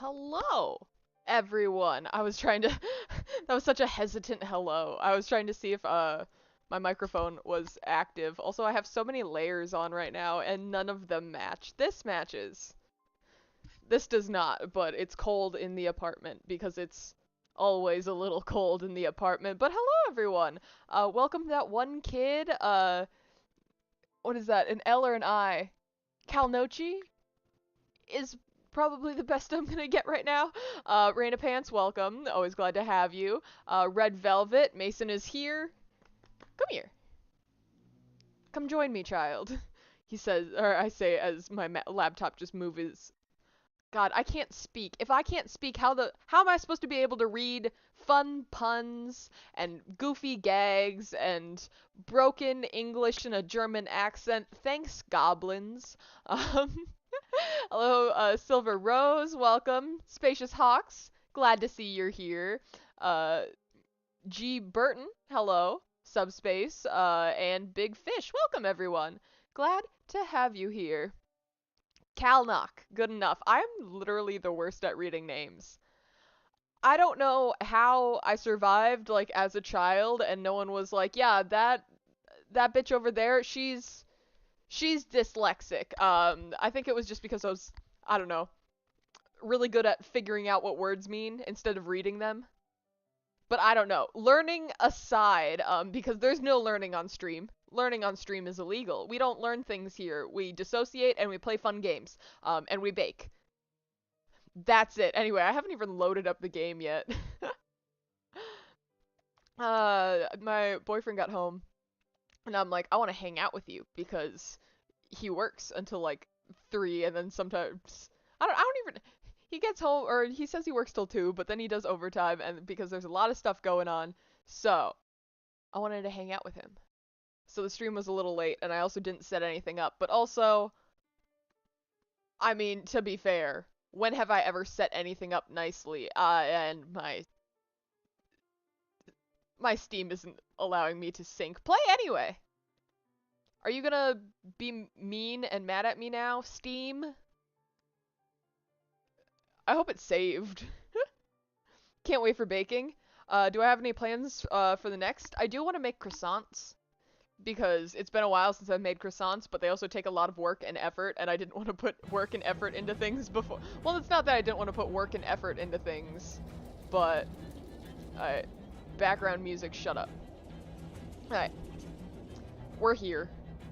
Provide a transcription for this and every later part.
Hello, everyone. I was trying to. That was such a hesitant hello. I was trying to see if my microphone was active. Also, I have so many layers on right now, and none of them match. This matches. This does not, but it's cold in the apartment because it's always a little cold in the apartment. But hello, everyone. Welcome to that one kid. What is that? An L or an I? Calnochi is probably the best I'm gonna get right now. Raina Pants, welcome. Always glad to have you. Red Velvet, Mason is here. Come here. Come join me, child. He says, or I say as my laptop just moves. God, I can't speak. If I can't speak, how am I supposed to be able to read fun puns and goofy gags and broken English in a German accent? Thanks, goblins. Um, Hello, Silver Rose, welcome. Spacious Hawks, glad to see you're here. Uh, G. Burton, hello. Subspace, and Big Fish, welcome everyone. Glad to have you here. Calnock, good enough. I'm literally the worst at reading names. I don't know how I survived, like, as a child, and no one was like, yeah, that bitch over there, she's dyslexic. I think it was just because I don't know, really good at figuring out what words mean instead of reading them. But I don't know. Learning aside, because there's no learning on stream. Learning on stream is illegal. We don't learn things here. We dissociate and we play fun games. And we bake. That's it. Anyway, I haven't even loaded up the game yet. My boyfriend got home, and I'm like, I want to hang out with you because he works until like 3, and then sometimes I don't even. He gets home, or he says he works till 2, but then he does overtime, and because there's a lot of stuff going on, so I wanted to hang out with him. So the stream was a little late, and I also didn't set anything up. But also, I mean, to be fair, when have I ever set anything up nicely? And my Steam isn't allowing me to sync. Play anyway. Are you gonna be mean and mad at me now, Steam? I hope it's saved. Can't wait for baking. Do I have any plans for the next? I do want to make croissants because it's been a while since I've made croissants, but they also take a lot of work and effort, and I didn't want to put work and effort into things before. Well, it's not that I didn't want to put work and effort into things, but alright. Background music, shut up. Alright. We're here.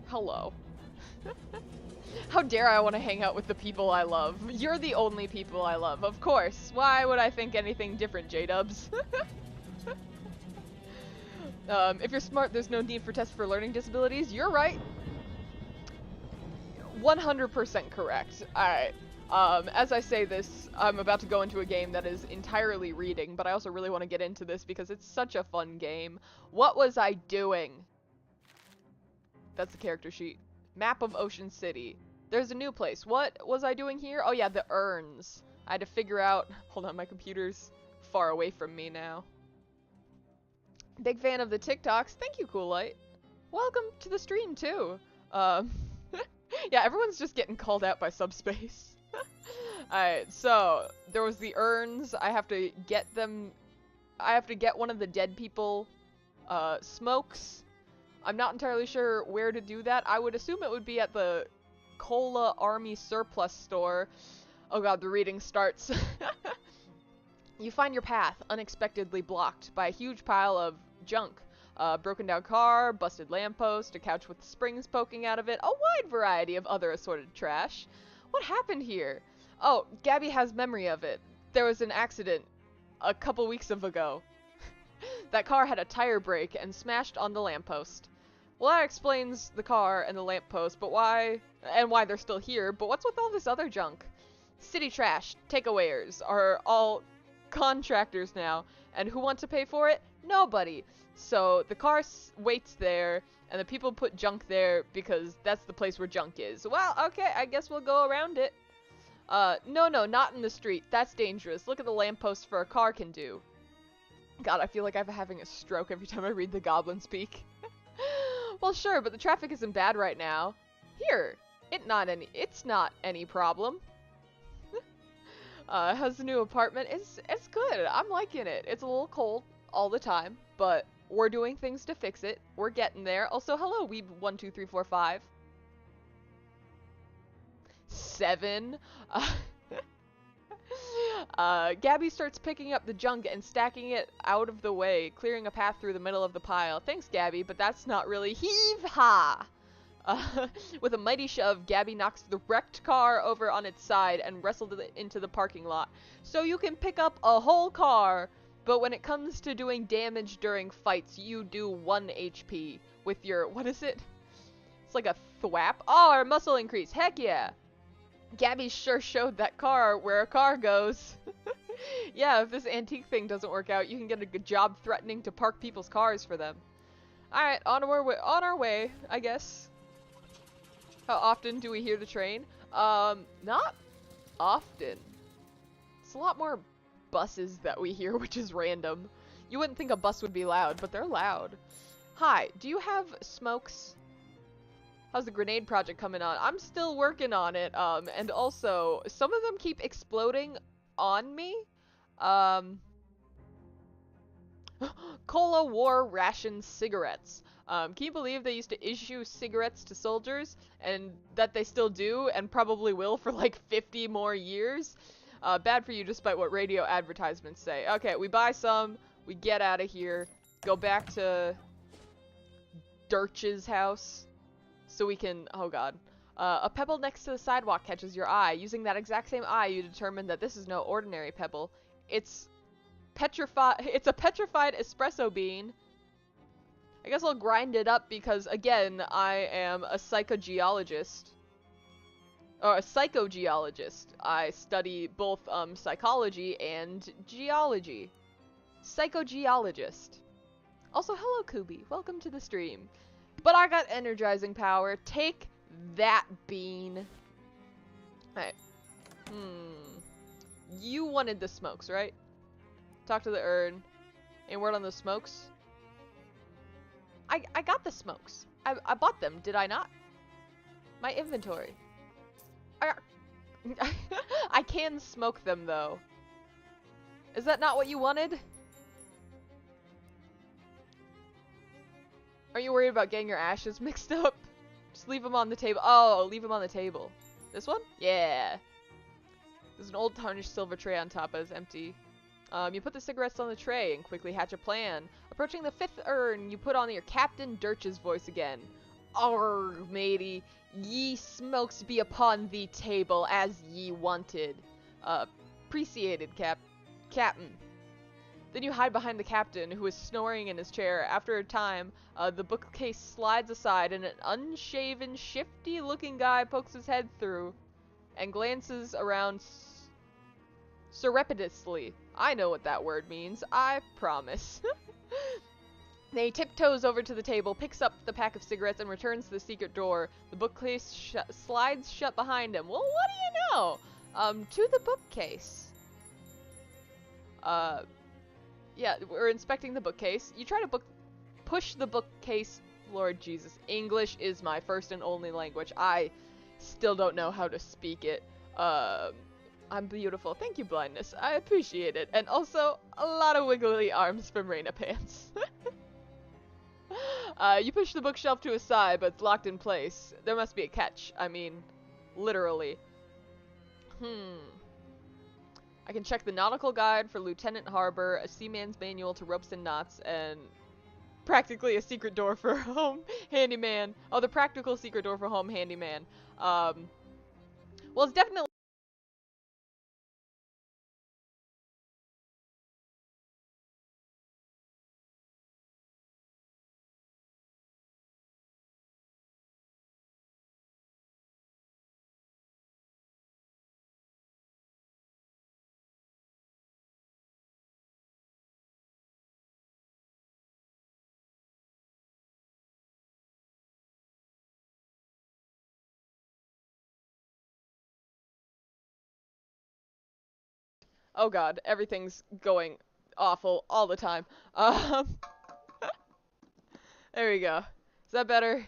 Hello. How dare I want to hang out with the people I love? You're the only people I love, of course. Why would I think anything different, J-dubs? If you're smart, there's no need for tests for learning disabilities. You're right. 100% correct. Alright. As I say this, I'm about to go into a game that is entirely reading, but I also really want to get into this because it's such a fun game. What was I doing? That's the character sheet. Map of Ocean City. There's a new place. What was I doing here? Oh yeah, the urns. I had to figure out... Hold on, my computer's far away from me now. Big fan of the TikToks. Thank you, Cool Light. Welcome to the stream, too. Yeah, everyone's just getting called out by Subspace. Alright, so, there was the urns. I have to get them... I have to get one of the dead people, smokes. I'm not entirely sure where to do that. I would assume it would be at the Cola Army Surplus store. Oh god, the reading starts. You find your path unexpectedly blocked by a huge pile of junk. A broken down car, busted lamppost, a couch with springs poking out of it, a wide variety of other assorted trash. What happened here? Oh, Gabby has memory of it. There was an accident a couple weeks ago. That car had a tire break and smashed on the lamppost. Well, that explains the car and the lamppost, but why they're still here, but what's with all this other junk? City trash, takeawayers, are all contractors now, and who want to pay for it? Nobody. So the car waits there, and the people put junk there because that's the place where junk is. Well, okay, I guess we'll go around it. No, not in the street. That's dangerous. Look at the lamppost for a car can do. God, I feel like I'm having a stroke every time I read the Goblin Speak. Well, sure, but the traffic isn't bad right now. Here, it's not any problem. How's the new apartment? It's good. I'm liking it. It's a little cold all the time, but we're doing things to fix it. We're getting there. Also, hello, Weeb12345. 7. Uh, Gabby starts picking up the junk and stacking it out of the way, clearing a path through the middle of the pile. Thanks, Gabby, but that's not really heave-ha! With a mighty shove, Gabby knocks the wrecked car over on its side and wrestled it into the parking lot. So you can pick up a whole car, but when it comes to doing damage during fights, you do 1 HP with your, what is it? It's like a thwap. Oh, our muscle increase. Heck yeah! Gabby sure showed that car where a car goes. Yeah, if this antique thing doesn't work out, you can get a good job threatening to park people's cars for them. Alright, on our way, I guess. How often do we hear the train? Not often. It's a lot more buses that we hear, which is random. You wouldn't think a bus would be loud, but they're loud. Hi, do you have smokes? How's the grenade project coming on? I'm still working on it, and also, some of them keep exploding on me. Cola War Ration Cigarettes. Can you believe they used to issue cigarettes to soldiers, and that they still do, and probably will for like 50 more years? Bad for you despite what radio advertisements say. Okay, we buy some, we get out of here, go back to Dirch's house. So we can, oh god. A pebble next to the sidewalk catches your eye. Using that exact same eye, you determine that this is no ordinary pebble. It's a petrified espresso bean. I guess I'll grind it up because, again, I am a psychogeologist. Or a psychogeologist. I study both, psychology and geology. Psychogeologist. Also, hello, Kubi. Welcome to the stream. But I got energizing power. Take that, bean. Alright. You wanted the smokes, right? Talk to the urn. Any word on the smokes? I got the smokes. I bought them, did I not? My inventory. I can smoke them, though. Is that not what you wanted? Are you worried about getting your ashes mixed up? Just leave them on the table. Oh, leave them on the table. This one? Yeah. There's an old tarnished silver tray on top that is empty. You put the cigarettes on the tray and quickly hatch a plan. Approaching the 5th urn, you put on your Captain Dirch's voice again. Arrgh, matey. Ye smokes be upon the table as ye wanted. Appreciated, Captain. Then you hide behind the captain, who is snoring in his chair. After a time, the bookcase slides aside and an unshaven, shifty-looking guy pokes his head through and glances around surreptitiously. I know what that word means, I promise. Then he tiptoes over to the table, picks up the pack of cigarettes, and returns to the secret door. The bookcase slides shut behind him. Well, what do you know? To the bookcase. Yeah, we're inspecting the bookcase. You try to push the bookcase. Lord Jesus, English is my first and only language. I still don't know how to speak it. I'm beautiful. Thank you, blindness. I appreciate it. And also, a lot of wiggly arms from Reina Pants. You push the bookshelf to a side, but it's locked in place. There must be a catch. I mean, literally. I can check the nautical guide for Lieutenant Harbor, a seaman's manual to ropes and knots, and practically a secret door for home handyman. Oh, the practical secret door for home handyman. Well, it's definitely... Oh god, everything's going awful all the time. There we go. Is that better?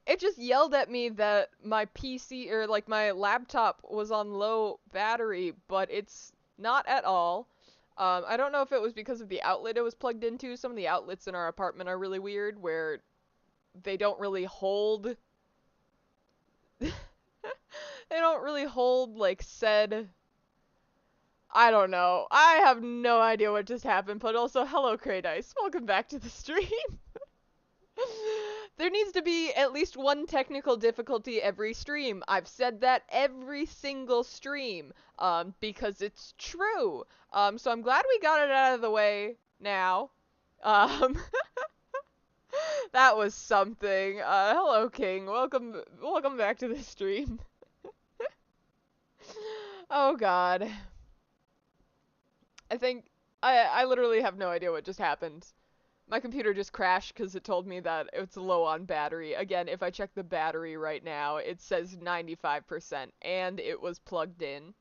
it just yelled at me that my PC, or like my laptop, was on low battery, but it's not at all. I don't know if it was because of the outlet it was plugged into. Some of the outlets in our apartment are really weird, where they don't really hold they don't really hold like said. I don't know. I have no idea what just happened, but also hello Craydice. Welcome back to the stream. There needs to be at least one technical difficulty every stream. I've said that every single stream, because it's true. So I'm glad we got it out of the way now. Um, that was something. Hello King. Welcome back to the stream. Oh god. I literally have no idea what just happened. My computer just crashed because it told me that it's low on battery. Again, if I check the battery right now, it says 95%, and it was plugged in.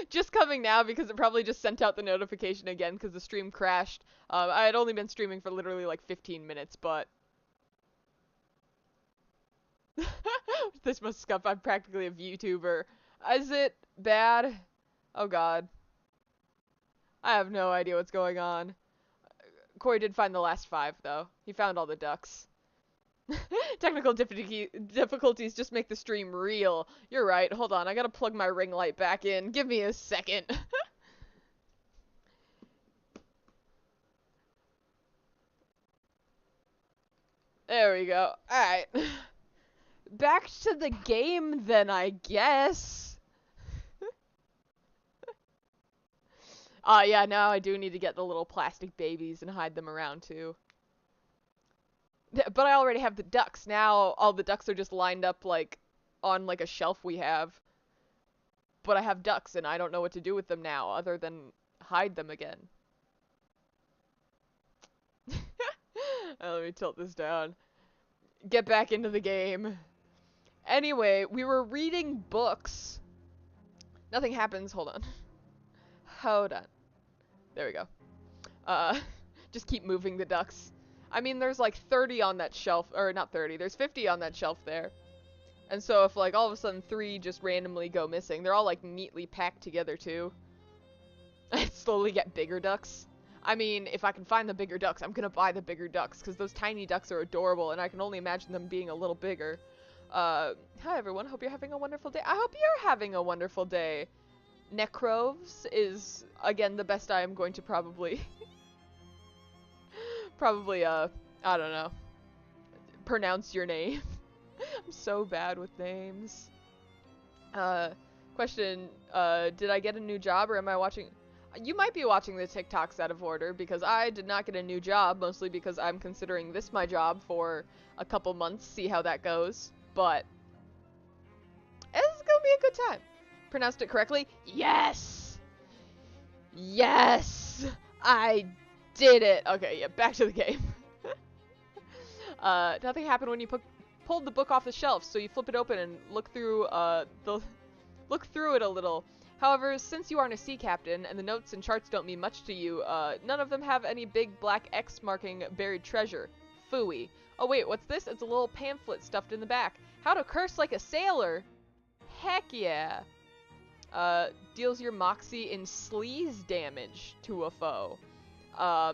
Just coming now because it probably just sent out the notification again because the stream crashed. I had only been streaming for literally like 15 minutes, but... This must scuff, I'm practically a VTuber. Is it bad? Oh god. I have no idea what's going on. Corey did find the last 5, though. He found all the ducks. Technical difficulties just make the stream real. You're right. Hold on. I gotta plug my ring light back in. Give me a second. There we go. Alright. Back to the game, then, I guess. Yeah, now I do need to get the little plastic babies and hide them around, too. But I already have the ducks. Now all the ducks are just lined up, like, on, like, a shelf we have. But I have ducks, and I don't know what to do with them now, other than hide them again. Let me tilt this down. Get back into the game. Anyway, we were reading books. Nothing happens. Hold on. Hold on. There we go. Just keep moving the ducks. I mean, there's like 30 on that shelf, or not 30, there's 50 on that shelf there. And so if like all of a sudden 3 just randomly go missing, they're all like neatly packed together too. I slowly get bigger ducks. I mean, if I can find the bigger ducks, I'm gonna buy the bigger ducks, because those tiny ducks are adorable, and I can only imagine them being a little bigger. Hi everyone, hope you're having a wonderful day. I hope you're having a wonderful day. Necroves is, again, the best I am going to probably... I don't know, pronounce your name. I'm so bad with names. Question, did I get a new job, or am I watching... You might be watching the TikToks out of order, because I did not get a new job, mostly because I'm considering this my job for a couple months, see how that goes. But it's gonna be a good time. Pronounced it correctly? Yes! Yes! I did it! Okay, yeah, back to the game. Nothing happened when you pulled the book off the shelf, so you flip it open and look through it a little. However, since you aren't a sea captain, and the notes and charts don't mean much to you, none of them have any big black X marking buried treasure. Phooey. Oh wait, what's this? It's a little pamphlet stuffed in the back. How to curse like a sailor? Heck yeah. Deals your moxie in sleaze damage to a foe.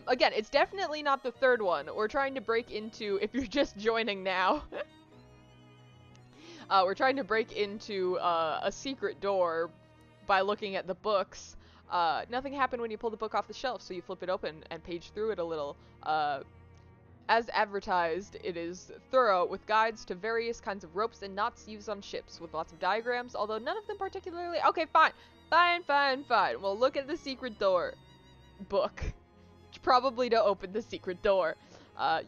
Again, it's definitely not the third one. We're trying to break into, if you're just joining now, we're trying to break into, a secret door by looking at the books. Nothing happened when you pull the book off the shelf, so you flip it open and page through it a little. As advertised, it is thorough, with guides to various kinds of ropes and knots used on ships, with lots of diagrams, although none of them particularly... Okay, fine. Fine. Well, look at the secret door book. Probably to open the secret door.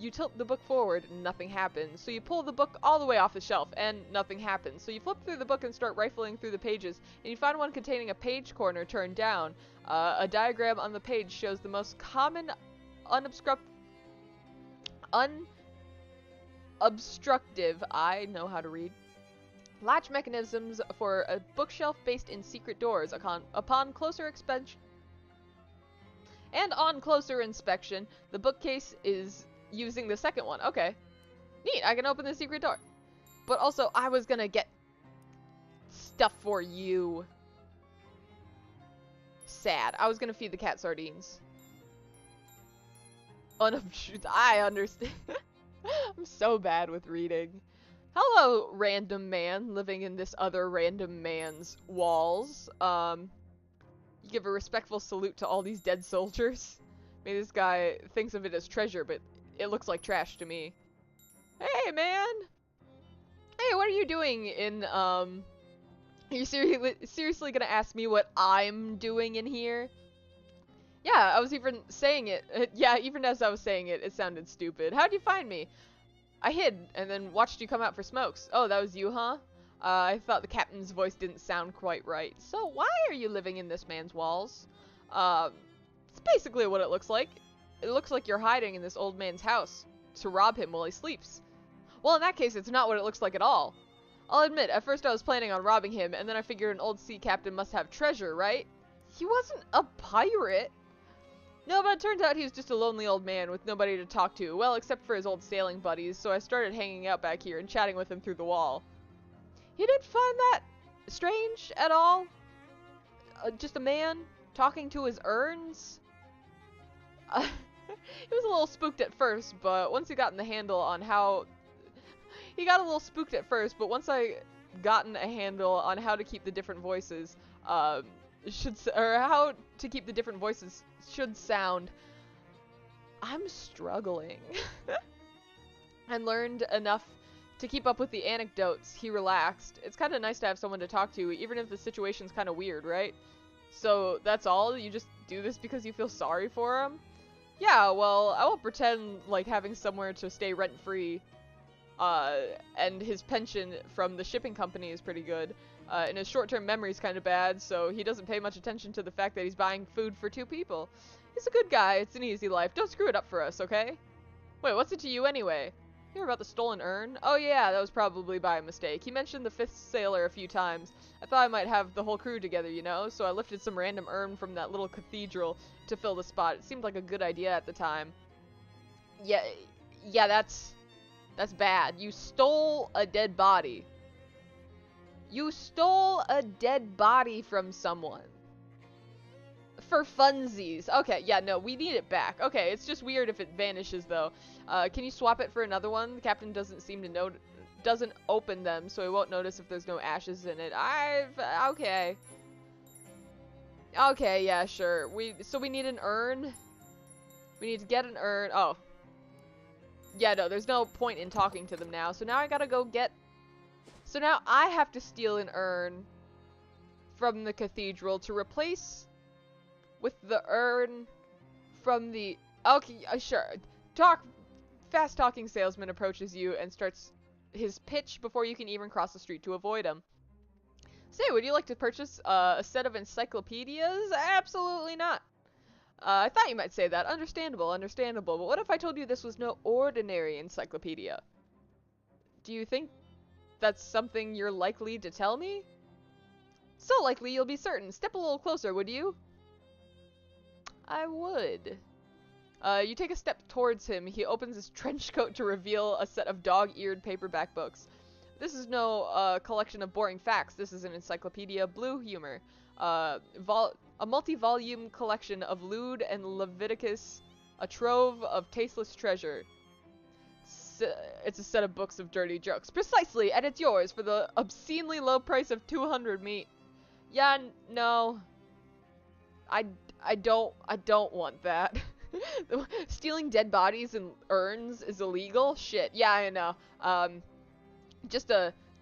You tilt the book forward, and nothing happens. So you pull the book all the way off the shelf, and nothing happens. So you flip through the book and start rifling through the pages, and you find one containing a page corner turned down. A diagram on the page shows the most common unobstructive, I know how to read, latch mechanisms for a bookshelf based in secret doors. Upon closer And on closer inspection, the bookcase is using the second one. Okay. Neat, I can open the secret door. But also, I was gonna get stuff for you. Sad. I was gonna feed the cat sardines. I understand. I'm so bad with reading. Hello, random man living in this other random man's walls. You give a respectful salute to all these dead soldiers. Maybe this guy thinks of it as treasure, but it looks like trash to me. Hey, man! Hey, what are you doing in, Are you seriously gonna ask me what I'm doing in here? Yeah, I was even saying it. Yeah, even as I was saying it, it sounded stupid. How'd you find me? I hid, and then watched you come out for smokes. Oh, that was you, huh? I thought the captain's voice didn't sound quite right. So why are you living in this man's walls? It's basically what it looks like. It looks like you're hiding in this old man's house to rob him while he sleeps. Well, in that case, it's not what it looks like at all. I'll admit, at first I was planning on robbing him, and then I figured an old sea captain must have treasure, right? He wasn't a pirate. No, but it turns out he was just a lonely old man with nobody to talk to, well, except for his old sailing buddies, so I started hanging out back here and chatting with him through the wall. You didn't find that strange at all? Just a man talking to his urns? He was a little spooked at first, but once he got the handle on how... He got a little spooked at first, but once I gotten a handle on how to keep the different voices, how to keep the different voices should sound, I'm struggling. And learned enough to keep up with the anecdotes, he relaxed. It's kind of nice to have someone to talk to, even if the situation's kind of weird, right? So that's all? You just do this because you feel sorry for him? Yeah, well, I won't pretend like having somewhere to stay rent-free, and his pension from the shipping company is pretty good. And his short-term memory's kind of bad, so he doesn't pay much attention to the fact that he's buying food for 2 people. He's a good guy, it's an easy life. Don't screw it up for us, okay? Wait, what's it to you anyway? Hear about the stolen urn? Oh yeah, that was probably by mistake. He mentioned the 5th sailor a few times. I thought I might have the whole crew together, you know? So I lifted some random urn from that little cathedral to fill the spot. It seemed like a good idea at the time. Yeah, that's bad. You stole a dead body. You stole a dead body from someone. For funsies. Okay, yeah, no, we need it back. Okay, it's just weird if it vanishes, though. Can you swap it for another one? The captain doesn't seem to know... Doesn't open them, so he won't notice if there's no ashes in it. Okay. Okay, yeah, sure. So we need an urn? We need to get an urn. Oh. Yeah, no, there's no point in talking to them now. So now I gotta go get... So now I have to steal an urn from the cathedral to replace with the urn from the... Okay, sure. Fast-talking salesman approaches you and starts his pitch before you can even cross the street to avoid him. Say, would you like to purchase a set of encyclopedias? Absolutely not. I thought you might say that. Understandable. But what if I told you this was no ordinary encyclopedia? Do you think that's something you're likely to tell me? So likely you'll be certain. Step a little closer, would you? I would. You take a step towards him. He opens his trench coat to reveal a set of dog-eared paperback books. This is no collection of boring facts. This is an encyclopedia blue humor. A multi-volume collection of Lude and Leviticus, a trove of tasteless treasure. It's a set of books of dirty jokes. Precisely, and it's yours for the obscenely low price of 200 meat. Yeah, no. I don't want that. Stealing dead bodies and urns is illegal? Shit, yeah, I know. Just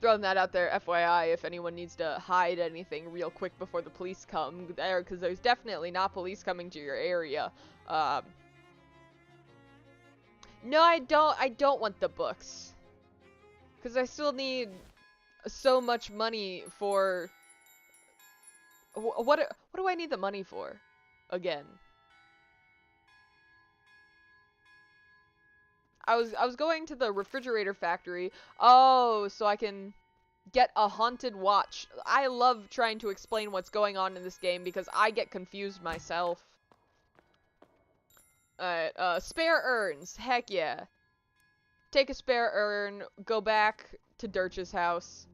throwing that out there, FYI, if anyone needs to hide anything real quick before the police come there, because there's definitely not police coming to your area. No, I don't want the books. Because I still need so much money for... What do I need the money for? Again. I was going to the refrigerator factory. Oh, so I can get a haunted watch. I love trying to explain what's going on in this game because I get confused myself. Alright, spare urns. Heck yeah. Take a spare urn, go back to Dirch's house.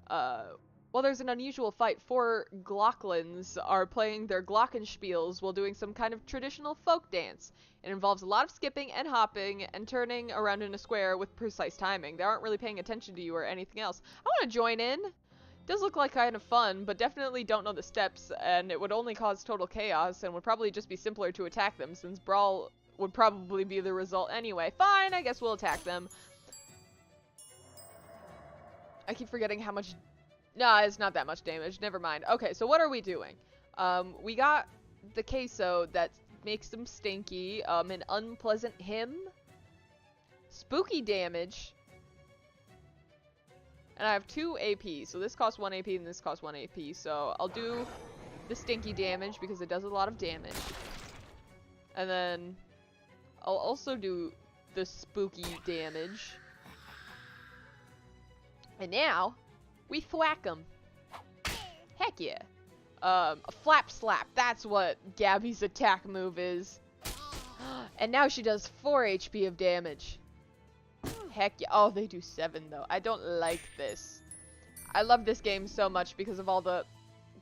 Well, there's an unusual fight. 4 Glocklins are playing their glockenspiels while doing some kind of traditional folk dance. It involves a lot of skipping and hopping and turning around in a square with precise timing. They aren't really paying attention to you or anything else. I want to join in. Does look like kind of fun, but definitely don't know the steps, and it would only cause total chaos and would probably just be simpler to attack them, since Brawl would probably be the result anyway. Fine, I guess we'll attack them. I keep forgetting how much... Nah, it's not that much damage. Never mind. Okay, so what are we doing? We got the queso that makes them stinky, an unpleasant hymn, spooky damage, and I have 2 AP, so this costs 1 AP and this costs 1 AP, so I'll do the stinky damage because it does a lot of damage. And then I'll also do the spooky damage. And now, we thwack them. Heck yeah. A flap slap, that's what Gabby's attack move is. And now she does 4 HP of damage. Heck yeah. Oh, they do 7 though. I don't like this. I love this game so much because of all the...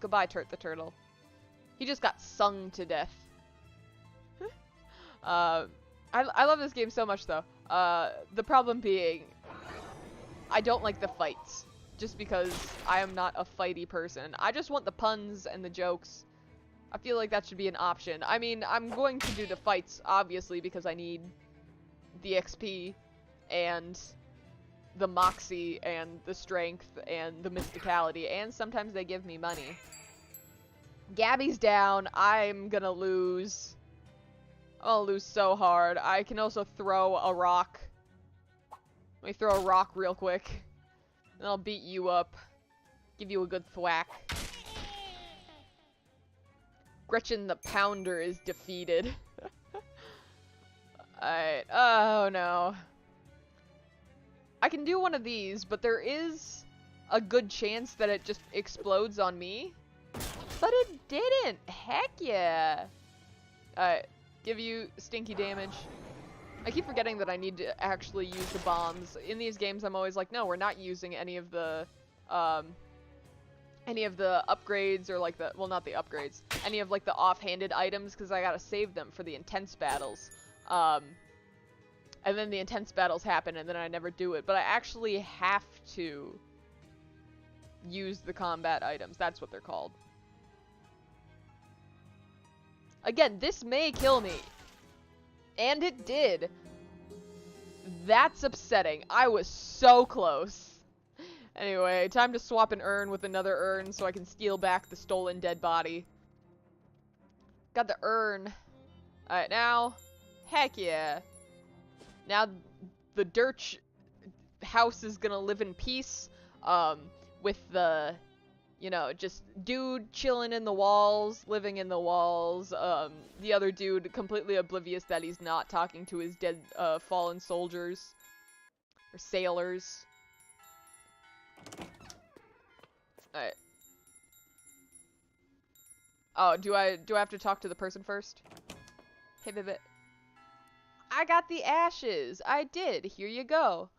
Goodbye, Turt the Turtle. He just got sung to death. I love this game so much though. The problem being, I don't like the fights. Just because I am not a fighty person. I just want the puns and the jokes. I feel like that should be an option. I mean, I'm going to do the fights, obviously, because I need the XP and the moxie and the strength and the mysticality, and sometimes they give me money. Gabby's down. I'm gonna lose. I'll lose so hard. I can also throw a rock. Let me throw a rock real quick. And I'll beat you up. Give you a good thwack. Gretchen the Pounder is defeated. Alright. Oh no. I can do one of these, but there is a good chance that it just explodes on me. But it didn't. Heck yeah. Alright. Give you stinky damage. I keep forgetting that I need to actually use the bombs. In these games, I'm always like, no, we're not using any of the upgrades or like the, well, not the upgrades, any of like the offhanded items, because I gotta save them for the intense battles. And then the intense battles happen and then I never do it. But I actually have to use the combat items. That's what they're called. Again, this may kill me. And it did. That's upsetting. I was so close. Anyway, time to swap an urn with another urn so I can steal back the stolen dead body. Got the urn. Alright, now, heck yeah. Now, the Dirch house is gonna live in peace, with the, you know, just dude chilling in the walls, living in the walls, the other dude completely oblivious that he's not talking to his dead, fallen soldiers, or sailors. Alright. Oh, do I have to talk to the person first? Hey, baby. I got the ashes! I did! Here you go!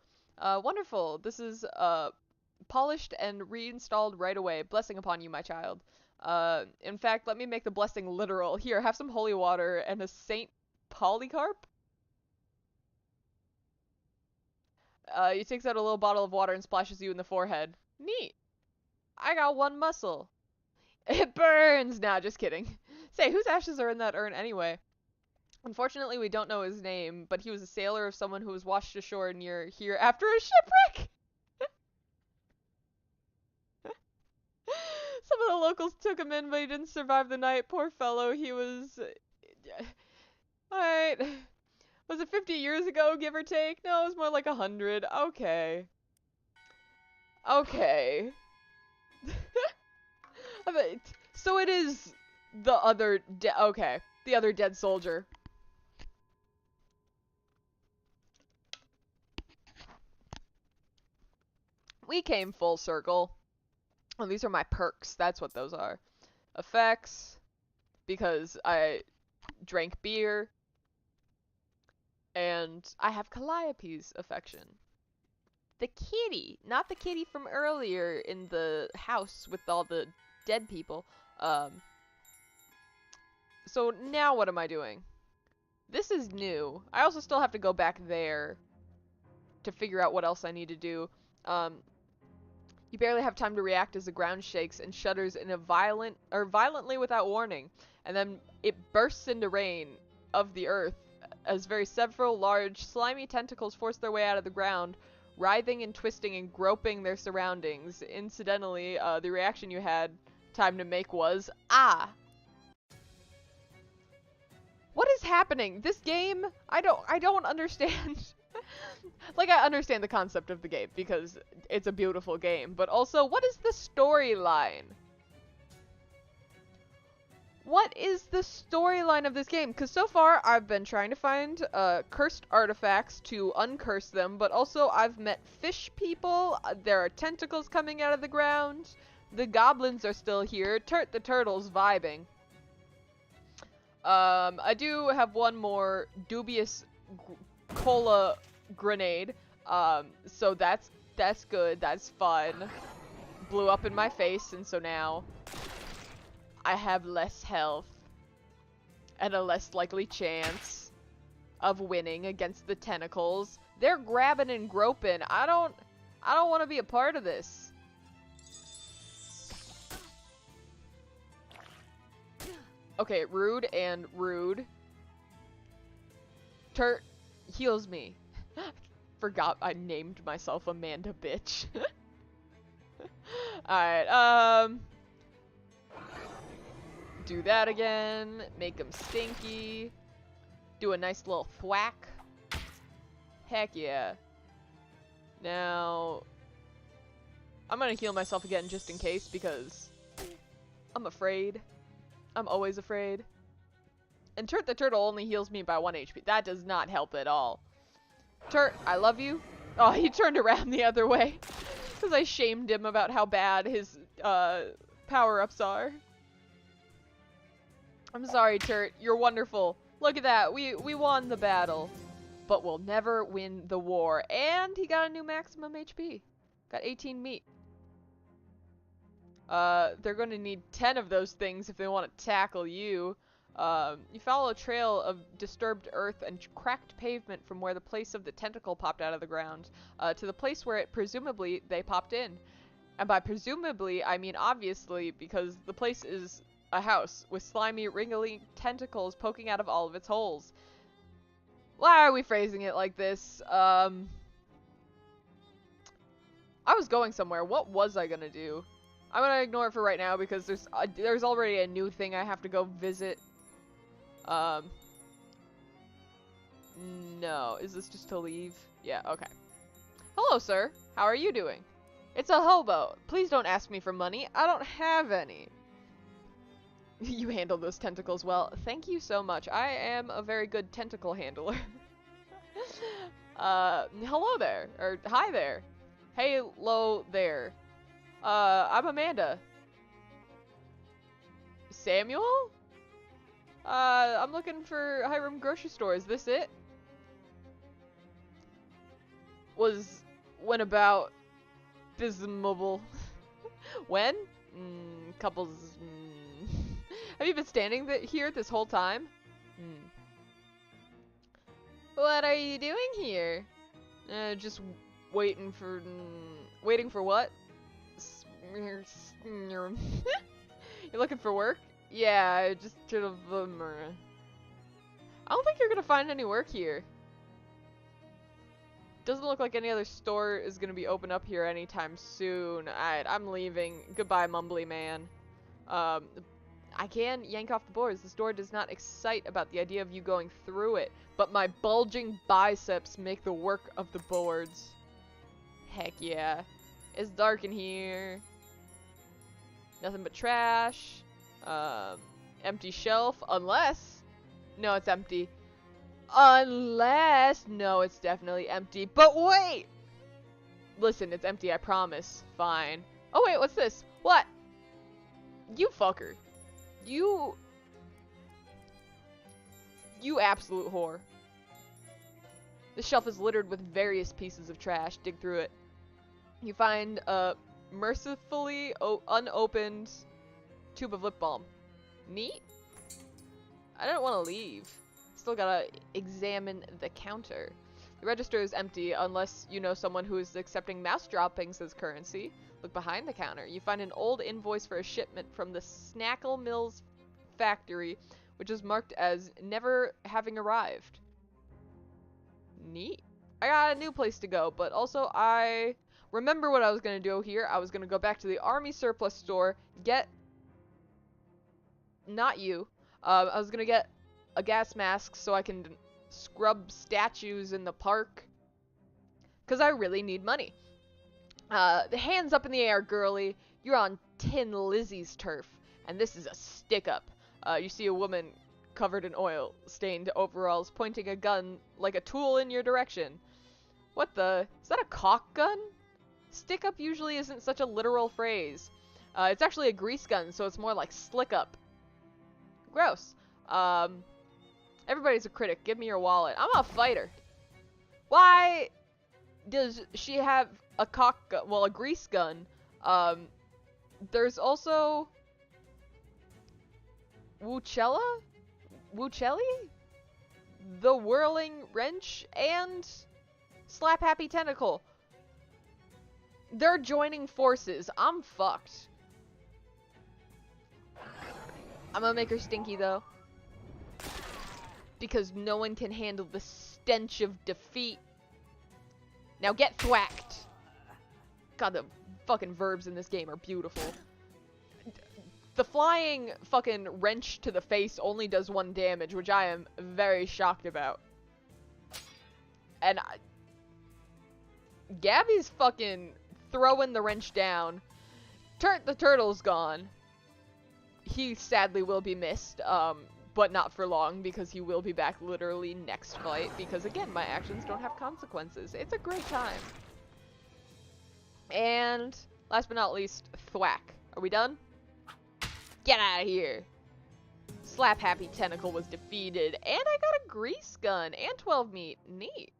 Wonderful! This is, polished and reinstalled right away. Blessing upon you, my child. In fact, let me make the blessing literal. Here, have some holy water and a Saint Polycarp? He takes out a little bottle of water and splashes you in the forehead. Neat. I got 1 muscle. It burns! Nah, just kidding. Say, whose ashes are in that urn anyway? Unfortunately, we don't know his name, but he was a sailor of someone who was washed ashore near here after a shipwreck! Some of the locals took him in, but he didn't survive the night. Poor fellow, he was... Alright. Was it 50 years ago, give or take? No, it was more like 100. Okay. Okay. So it is the other okay. The other dead soldier. We came full circle. Oh, these are my perks. That's what those are. Effects. Because I drank beer, and I have Calliope's affection. The kitty, not the kitty from earlier in the house with all the dead people. So now what am I doing? This is new. I also still have to go back there to figure out what else I need to do. You barely have time to react as the ground shakes and shudders in a violently without warning, and then it bursts into rain of the earth as several large, slimy tentacles force their way out of the ground, writhing and twisting and groping their surroundings. Incidentally, the reaction you had time to make was, ah! What is happening? This game, I don't understand. Like, I understand the concept of the game because it's a beautiful game, but also, what is the storyline? What is the storyline of this game? Because so far, I've been trying to find cursed artifacts to uncurse them, but also I've met fish people, there are tentacles coming out of the ground, the goblins are still here, Turt the Turtle's vibing. I do have one more dubious cola grenade, so that's good, that's fun. Blew up in my face, and so now I have less health and a less likely chance of winning against the tentacles. They're grabbing and groping. I don't want to be a part of this. Okay, rude and rude. Turt heals me. Forgot I named myself Amanda bitch. Alright, do that again. Make them stinky. Do a nice little thwack. Heck yeah. Now, I'm gonna heal myself again just in case because I'm afraid. I'm always afraid. And Turt the Turtle only heals me by 1 HP. That does not help at all. Turt, I love you. Oh, he turned around the other way. Because I shamed him about how bad his power-ups are. I'm sorry, Turt. You're wonderful. Look at that. We won the battle. But we'll never win the war. And he got a new maximum HP. Got 18 meat. They're going to need 10 of those things if they want to tackle you. You follow a trail of disturbed earth and cracked pavement from where the place of the tentacle popped out of the ground, to the place where presumably they popped in. And by presumably, I mean obviously, because the place is a house with slimy, wriggly tentacles poking out of all of its holes. Why are we phrasing it like this? I was going somewhere. What was I gonna do? I'm gonna ignore it for right now because there's already a new thing I have to go visit. No. Is this just to leave? Yeah, okay. Hello, sir. How are you doing? It's a hobo. Please don't ask me for money. I don't have any. You handled those tentacles well. Thank you so much. I am a very good tentacle handler. Hello there. Or, hi there. Hello there. I'm Amanda. Samuel? I'm looking for Hiram grocery store. Is this it? When about Bismobile. When? Couples. Have you been standing here this whole time? What are you doing here? Just waiting for. Waiting for what? You're looking for work? Yeah, I just sort of. I don't think you're gonna find any work here. Doesn't look like any other store is gonna be open up here anytime soon. Alright, I'm leaving. Goodbye, mumbly man. I can yank off the boards. This door does not excite about the idea of you going through it, but my bulging biceps make the work of the boards. Heck yeah. It's dark in here. Nothing but trash. Empty shelf, unless... No, it's empty. Unless... No, it's definitely empty. But wait! Listen, it's empty, I promise. Fine. Oh wait, what's this? What? You fucker. You... You absolute whore. This shelf is littered with various pieces of trash. Dig through it. You find a mercifully unopened tube of lip balm. Neat. I don't want to leave. Still gotta examine the counter. The register is empty unless you know someone who is accepting mouse droppings as currency. Look behind the counter. You find an old invoice for a shipment from the Snackle Mills factory, which is marked as never having arrived. Neat. I got a new place to go, but also I remember what I was going to do here. I was going to go back to the army surplus store, get... Not you. I was going to get a gas mask so I can scrub statues in the park. Because I really need money. The hands up in the air, girly. You're on Tin Lizzie's turf, and this is a stick-up. You see a woman covered in oil-stained overalls pointing a gun like a tool in your direction. What the? Is that a caulk gun? Stick-up usually isn't such a literal phrase. It's actually a grease gun, so it's more like slick-up. Gross. Everybody's a critic. Give me your wallet. I'm a fighter. Why does she have a caulk gun? Well, a grease gun. There's also... Wucelli? The Whirling Wrench and Slap Happy Tentacle. They're joining forces. I'm fucked. I'm gonna make her stinky though. Because no one can handle the stench of defeat. Now get thwacked. God, the fucking verbs in this game are beautiful. The flying fucking wrench to the face only does 1 damage, which I am very shocked about. And Gabby's fucking throwing the wrench down. The turtle's gone. He sadly will be missed, but not for long, because he will be back literally next fight, because again, my actions don't have consequences. It's a great time. And last but not least, thwack. Are we done? Get out of here. Slap Happy Tentacle was defeated, and I got a grease gun and 12 meat. Neat.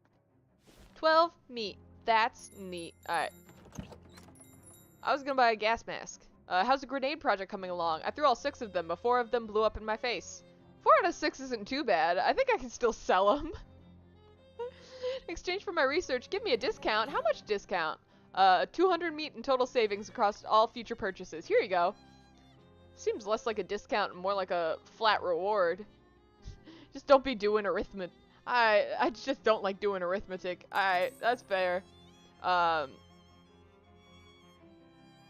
12 meat. That's neat. Alright. I was gonna buy a gas mask. How's the grenade project coming along? I threw all 6 of them, but 4 of them blew up in my face. 4 out of 6 isn't too bad. I think I can still sell them. In exchange for my research, give me a discount. How much discount? 200 meat in total savings across all future purchases. Here you go. Seems less like a discount and more like a flat reward. Just don't be doing arithmetic. I just don't like doing arithmetic. Alright, that's fair.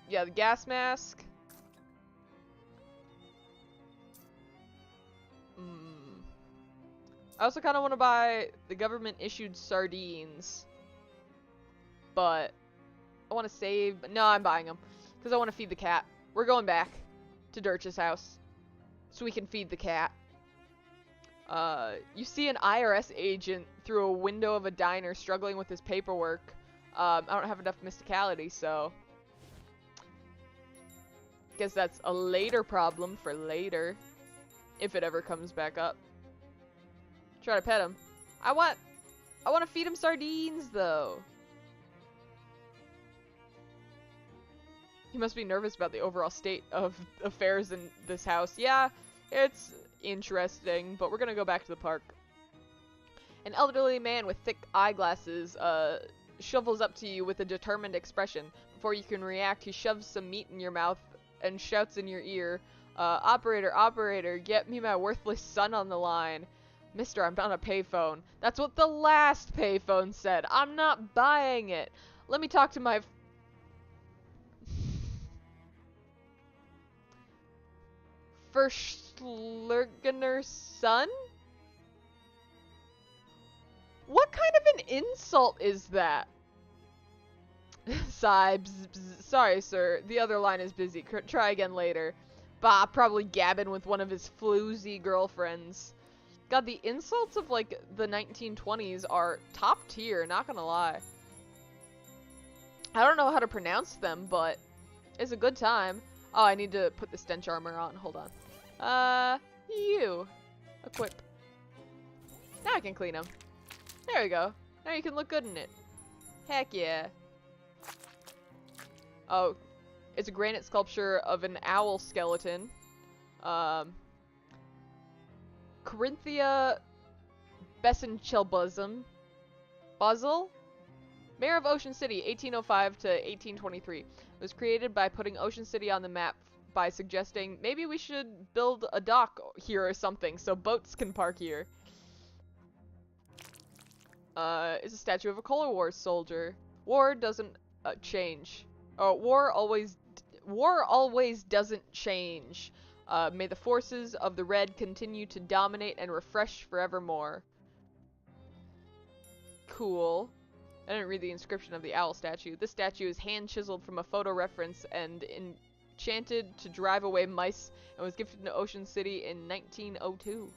Yeah, the gas mask. I also kind of want to buy the government-issued sardines. But I want to save... No, I'm buying them. Because I want to feed the cat. We're going back to Dirch's house. So we can feed the cat. You see an IRS agent through a window of a diner struggling with his paperwork. I don't have enough mysticality, so... Guess that's a later problem for later. If it ever comes back up. Try to pet him. I want to feed him sardines, though. He must be nervous about the overall state of affairs in this house. Yeah, it's interesting, but we're gonna go back to the park. An elderly man with thick eyeglasses shovels up to you with a determined expression. Before you can react, he shoves some meat in your mouth and shouts in your ear, operator, get me my worthless son on the line. Mister, I'm on a payphone. That's what the last payphone said. I'm not buying it. Let me talk to my... Verschlurgener son? What kind of an insult is that? Sigh, bzz, bzz. Sorry, sir. The other line is busy. Try again later. Bah, probably gabbing with one of his floozy girlfriends. God, the insults of, like, the 1920s are top tier, not gonna lie. I don't know how to pronounce them, but it's a good time. Oh, I need to put the stench armor on. Hold on. You. Equip. Now I can clean them. There we go. Now you can look good in it. Heck yeah. Oh, it's a granite sculpture of an owl skeleton. Corinthia Besenchelbuzum. Buzzle? Mayor of Ocean City, 1805 to 1823. It was created by putting Ocean City on the map by suggesting maybe we should build a dock here or something so boats can park here. It's a statue of a Cold War soldier. War doesn't change. War always doesn't change. May the forces of the Red continue to dominate and refresh forevermore. Cool. I didn't read the inscription of the owl statue. This statue is hand-chiseled from a photo reference and enchanted to drive away mice and was gifted to Ocean City in 1902.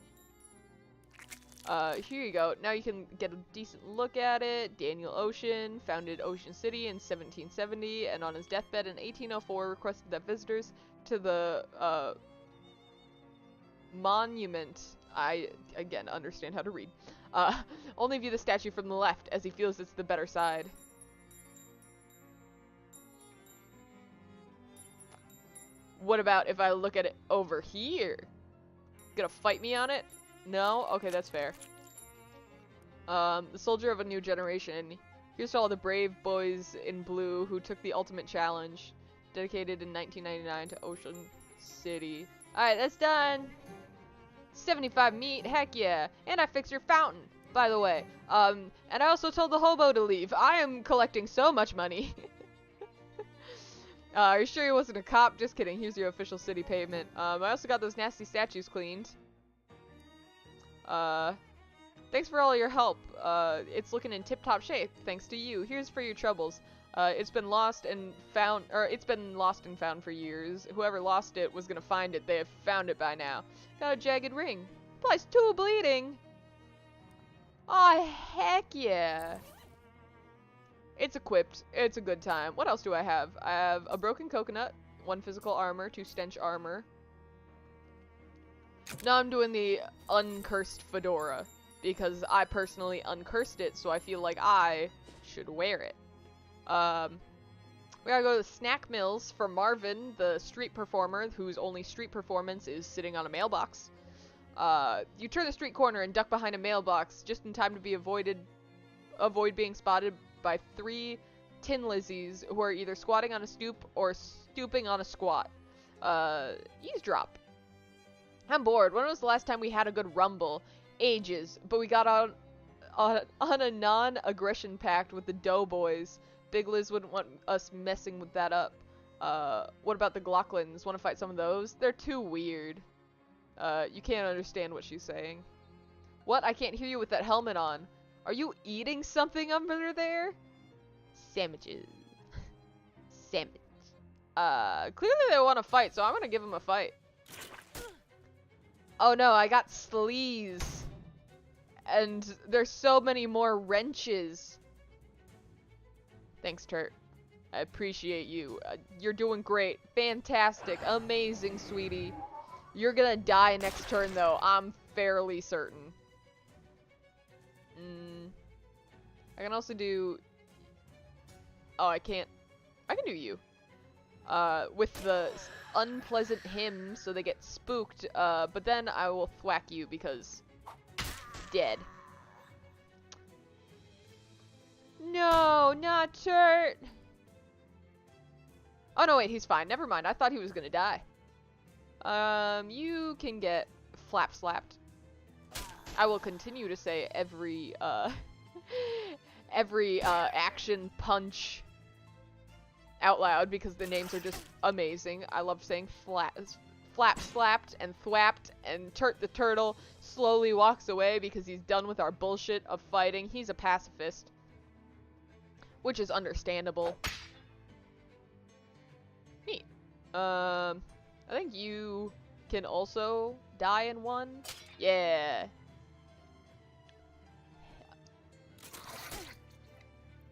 Here you go. Now you can get a decent look at it. Daniel Ocean founded Ocean City in 1770 and on his deathbed in 1804 requested that visitors to the monument, I again understand how to read, only view the statue from the left as he feels it's the better side. What about if I look at it over here? Gonna fight me on it? No? Okay, that's fair. The soldier of a new generation. Here's to all the brave boys in blue who took the ultimate challenge. Dedicated in 1999 to Ocean City. Alright, that's done! 75 meat, heck yeah! And I fixed your fountain, by the way. And I also told the hobo to leave. I am collecting so much money. Are you sure he wasn't a cop? Just kidding, here's your official city pavement. I also got those nasty statues cleaned. Thanks for all your help. It's looking in tip-top shape, thanks to you. Here's for your troubles. It's been lost and found, or it's been lost and found for years. Whoever lost it was gonna find it. They have found it by now. Got a jagged ring. Plus 2 bleeding. Oh, heck yeah. It's equipped. It's a good time. What else do I have? I have a broken coconut, 1 physical armor, 2 stench armor. Now I'm doing the uncursed fedora because I personally uncursed it, so I feel like I should wear it. We gotta go to the snack mills for Marvin, the street performer, whose only street performance is sitting on a mailbox. You turn the street corner and duck behind a mailbox just in time to avoid being spotted by 3 tin Lizzies who are either squatting on a stoop or stooping on a squat. Eavesdrop. I'm bored. When was the last time we had a good rumble? Ages. But we got on a non-aggression pact with the Doughboys. Big Liz wouldn't want us messing with that up. What about the Glocklins? Want to fight some of those? They're too weird. You can't understand what she's saying. What? I can't hear you with that helmet on. Are you eating something under there? Sandwiches. Sandwich. Clearly they want to fight, so I'm gonna give them a fight. Oh no, I got sleaze. And there's so many more wrenches. Thanks, Turt. I appreciate you. You're doing great. Fantastic. Amazing, sweetie. You're gonna die next turn, though. I'm fairly certain. I can also do... Oh, I can't... I can do you. With the unpleasant hymn, so they get spooked. But then I will thwack you because... dead. No, not Turt. Oh no, wait, he's fine. Never mind. I thought he was gonna die. You can get flap slapped. I will continue to say every action punch out loud because the names are just amazing. I love saying flap slapped and thwapped, and Turt the Turtle slowly walks away because he's done with our bullshit of fighting. He's a pacifist. Which is understandable. Neat. I think you can also die in one. Yeah.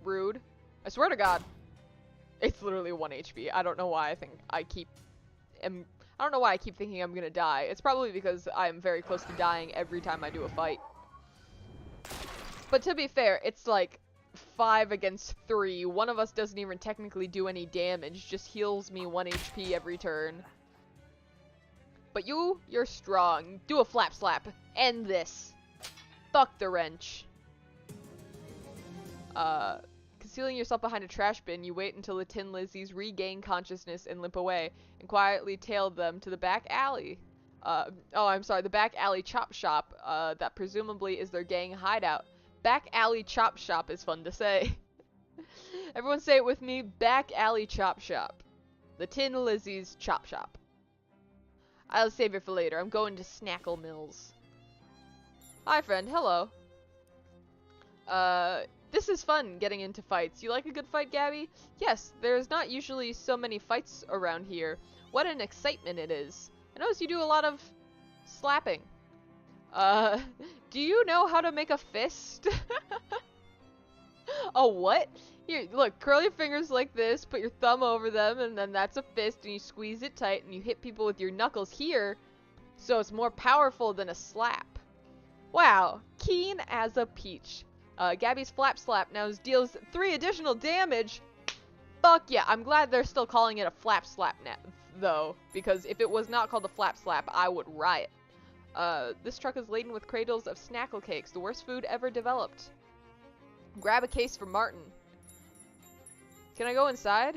Rude. I swear to God. It's literally 1 HP. I don't know why I keep thinking I'm gonna die. It's probably because I'm very close to dying every time I do a fight. But to be fair, it's like 5 against 3. One of us doesn't even technically do any damage, just heals me 1 HP every turn. But you're strong. Do a flap slap. End this. Fuck the wrench. Concealing yourself behind a trash bin, you wait until the Tin Lizzies regain consciousness and limp away, and quietly tail them to the back alley. The back alley chop shop, that presumably is their gang hideout. Back alley chop shop is fun to say. Everyone say it with me, back alley chop shop. The Tin Lizzies chop shop. I'll save it for later, I'm going to Snackle Mills. Hi friend, hello. This is fun, getting into fights. You like a good fight, Gabby? Yes, there's not usually so many fights around here. What an excitement it is. I notice you do a lot of slapping. Do you know how to make a fist? Oh, what? Here, look, curl your fingers like this, put your thumb over them, and then that's a fist, and you squeeze it tight, and you hit people with your knuckles here, so it's more powerful than a slap. Wow, keen as a peach. Gabby's flap slap now deals 3 additional damage. Fuck yeah, I'm glad they're still calling it a flap slap now, though, because if it was not called a flap slap, I would riot. This truck is laden with cradles of snackle cakes, the worst food ever developed. Grab a case for Martin. Can I go inside?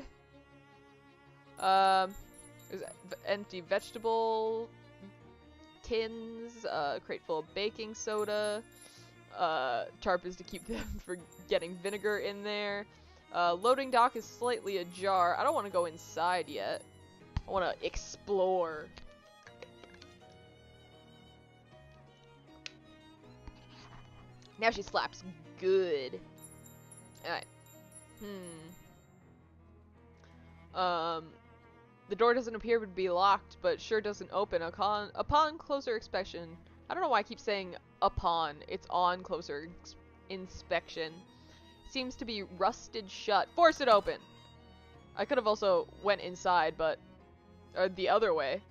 There's empty vegetable tins, a crate full of baking soda. Tarp is to keep them from getting vinegar in there. Loading dock is slightly ajar. I don't want to go inside yet. I want to explore. Now she slaps good. Alright. The door doesn't appear to be locked, but sure doesn't open upon closer inspection. I don't know why I keep saying upon. It's on closer inspection. Seems to be rusted shut. Force it open! I could have also went inside, or the other way.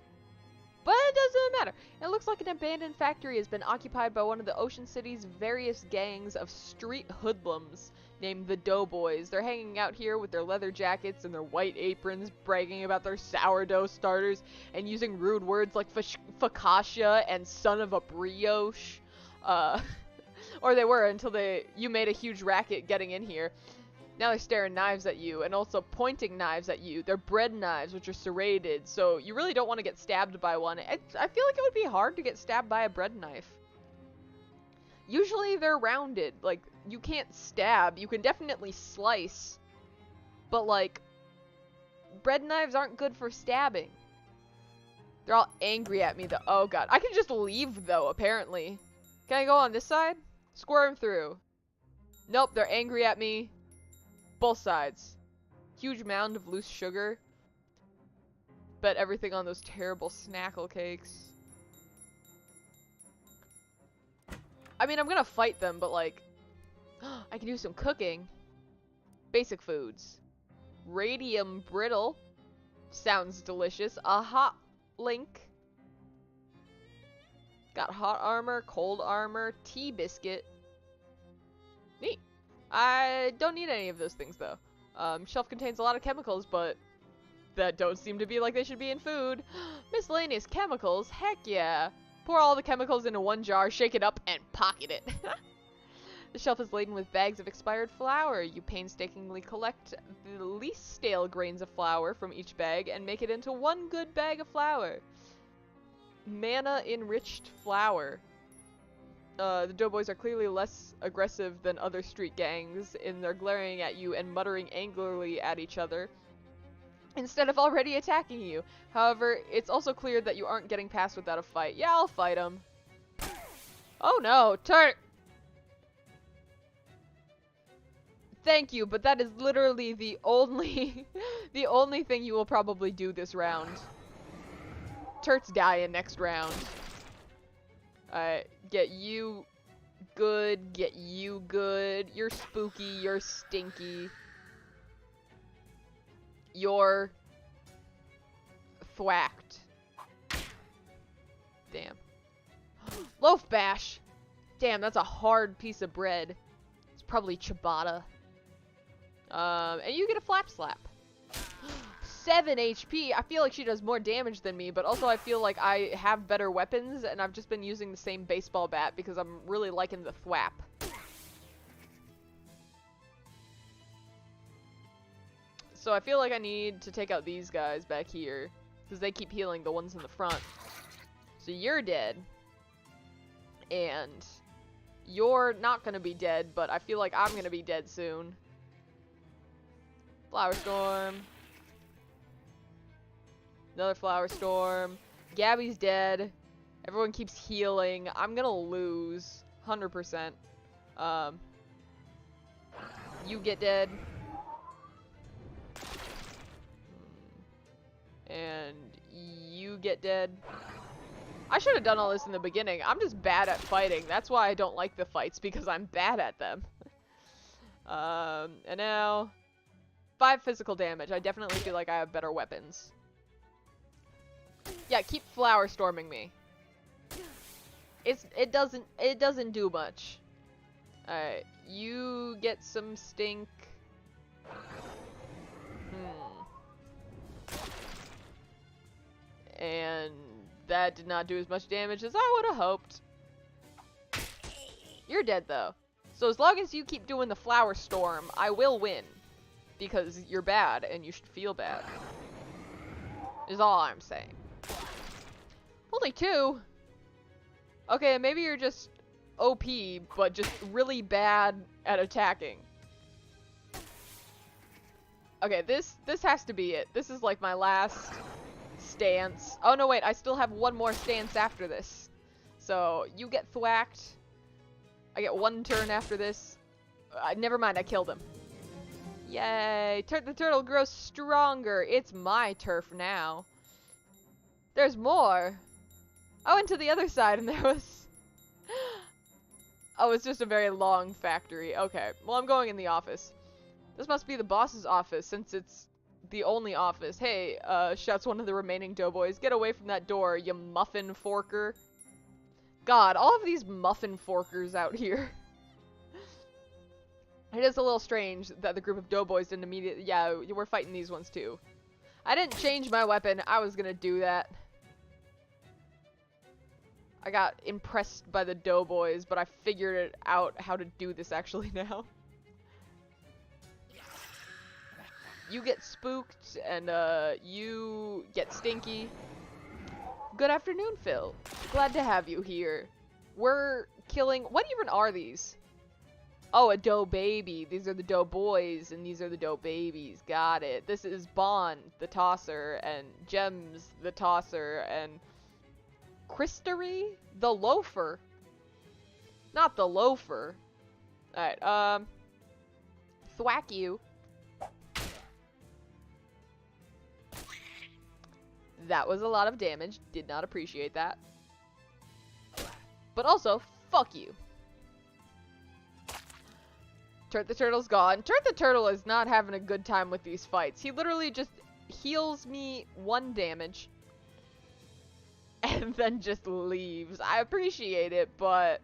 But it doesn't matter. It looks like an abandoned factory has been occupied by one of the Ocean City's various gangs of street hoodlums named the Doughboys. They're hanging out here with their leather jackets and their white aprons, bragging about their sourdough starters and using rude words like focaccia and son of a brioche. Or they were until you made a huge racket getting in here. Now they're staring knives at you and also pointing knives at you. They're bread knives, which are serrated, so you really don't want to get stabbed by one. I feel like it would be hard to get stabbed by a bread knife. Usually they're rounded. Like, you can't stab. You can definitely slice. But, like, bread knives aren't good for stabbing. They're all angry at me, though. Oh, God. I can just leave, though, apparently. Can I go on this side? Squirm through. Nope, they're angry at me. Both sides. Huge mound of loose sugar. Bet everything on those terrible snackle cakes. I mean, I'm gonna fight them, but like... I can do some cooking. Basic foods. Radium brittle. Sounds delicious. A hot link. Got hot armor, cold armor, tea biscuit. Neat. I don't need any of those things, though. Shelf contains a lot of chemicals, but that don't seem to be like they should be in food. Miscellaneous chemicals? Heck yeah. Pour all the chemicals into one jar, shake it up, and pocket it. The shelf is laden with bags of expired flour. You painstakingly collect the least stale grains of flour from each bag and make it into one good bag of flour. Mana-enriched flour. The Doughboys are clearly less aggressive than other street gangs in their glaring at you and muttering angrily at each other, instead of already attacking you. However, it's also clear that you aren't getting past without a fight. Yeah, I'll fight them. Oh no, Turt! Thank you, but that is literally the only the only thing you will probably do this round. Turt's dying next round. Get you good, get you good. You're spooky, you're stinky. You're thwacked. Damn. Loaf bash! Damn, that's a hard piece of bread. probably Chibata. And you get a Flap Slap. 7 HP. I feel like she does more damage than me, but also I feel like I have better weapons, and I've just been using the same baseball bat because I'm really liking the thwap. So I feel like I need to take out these guys back here, because they keep healing the ones in the front. So you're dead. And you're not gonna be dead, but I feel like I'm gonna be dead soon. Flower Storm. Another Flower Storm. Gabby's dead. Everyone keeps healing. I'm gonna lose. 100%. You get dead. And you get dead. I should have done all this in the beginning. I'm just bad at fighting. That's why I don't like the fights, because I'm bad at them. And now 5 physical damage. I definitely feel like I have better weapons. Yeah, keep Flower Storming me. It doesn't do much. Alright, you get some stink. And that did not do as much damage as I would have hoped. You're dead though. So as long as you keep doing the Flower Storm, I will win. Because you're bad and you should feel bad. Is all I'm saying. Only 2? Okay, maybe you're just OP, but just really bad at attacking. Okay, this has to be it. This is like my last stance. Oh no, wait, I still have one more stance after this. So, you get thwacked. I get 1 turn after this. Never mind, I killed him. Yay! The turtle grows stronger. It's my turf now. There's more. I went to the other side and there was... Oh, it's just a very long factory. Okay, well, I'm going in the office. This must be the boss's office, since it's the only office. Hey, shouts one of the remaining doughboys. Get away from that door, you muffin forker. God, all of these muffin forkers out here. It is a little strange that the group of doughboys didn't immediately... Yeah, we're fighting these ones too. I didn't change my weapon. I was gonna do that. I got impressed by the doughboys, but I figured it out how to do this actually now. You get spooked, and you get stinky. Good afternoon, Phil. Glad to have you here. We're killing... What even are these? Oh, a dough baby. These are the dough boys, and these are the dough babies. Got it. This is Bond, the tosser, and Gems, the tosser, and Christery, the loafer. Not the loafer. Alright, thwack you. That was a lot of damage. Did not appreciate that. But also, fuck you. Turt the Turtle's gone. Turt the Turtle is not having a good time with these fights. He literally just heals me 1 damage. And then just leaves. I appreciate it, but...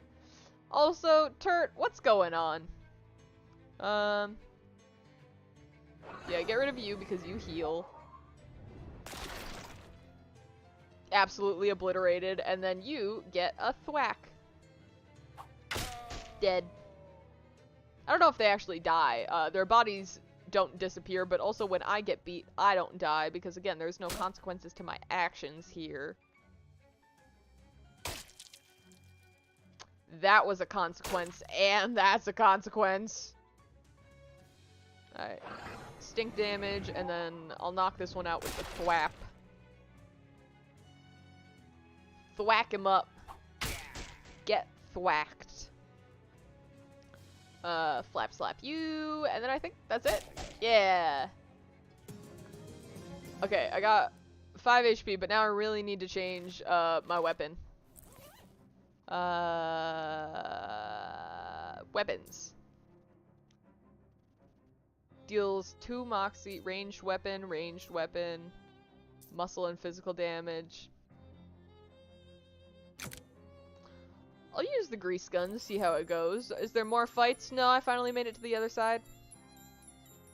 Also, Turt, what's going on? Yeah, get rid of you because you heal. Absolutely obliterated, and then you get a thwack. Dead. I don't know if they actually die. Their bodies don't disappear, but also when I get beat, I don't die, because again, there's no consequences to my actions here. That was a consequence, and that's a consequence. Alright. Stink damage, and then I'll knock this one out with the thwap. Thwack him up. Get thwacked. Flap slap you, and then I think that's it. Yeah. Okay, I got 5 HP, but now I really need to change my weapon. Weapons. Deals 2 moxie, ranged weapon, muscle and physical damage. I'll use the grease gun, see how it goes. Is there more fights? No, I finally made it to the other side.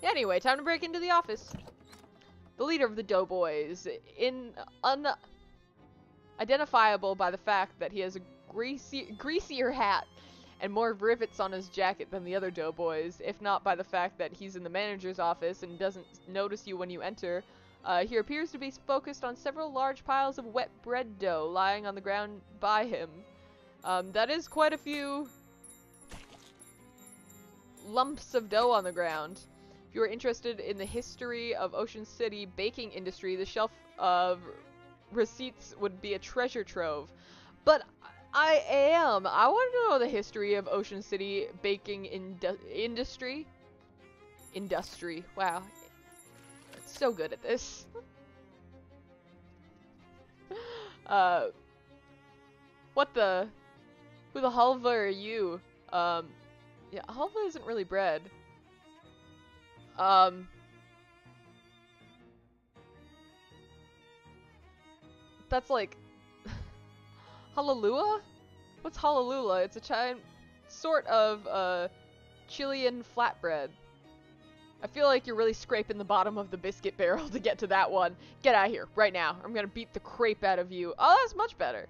Anyway, time to break into the office. The leader of the Doughboys, identifiable by the fact that he has a greasier hat and more rivets on his jacket than the other Doughboys, if not by the fact that he's in the manager's office and doesn't notice you when you enter. He appears to be focused on several large piles of wet bread dough lying on the ground by him. That is quite a few lumps of dough on the ground. If you are interested in the history of Ocean City baking industry, the shelf of receipts would be a treasure trove. But I am. I want to know the history of Ocean City baking industry. Wow. It's so good at this. What the? Who the halva are you? Yeah, halva isn't really bread. That's like Hallelujah? What's Hallelujah? It's a sort of Chilean flatbread. I feel like you're really scraping the bottom of the biscuit barrel to get to that one. Get out of here right now. I'm gonna beat the crepe out of you. Oh, that's much better.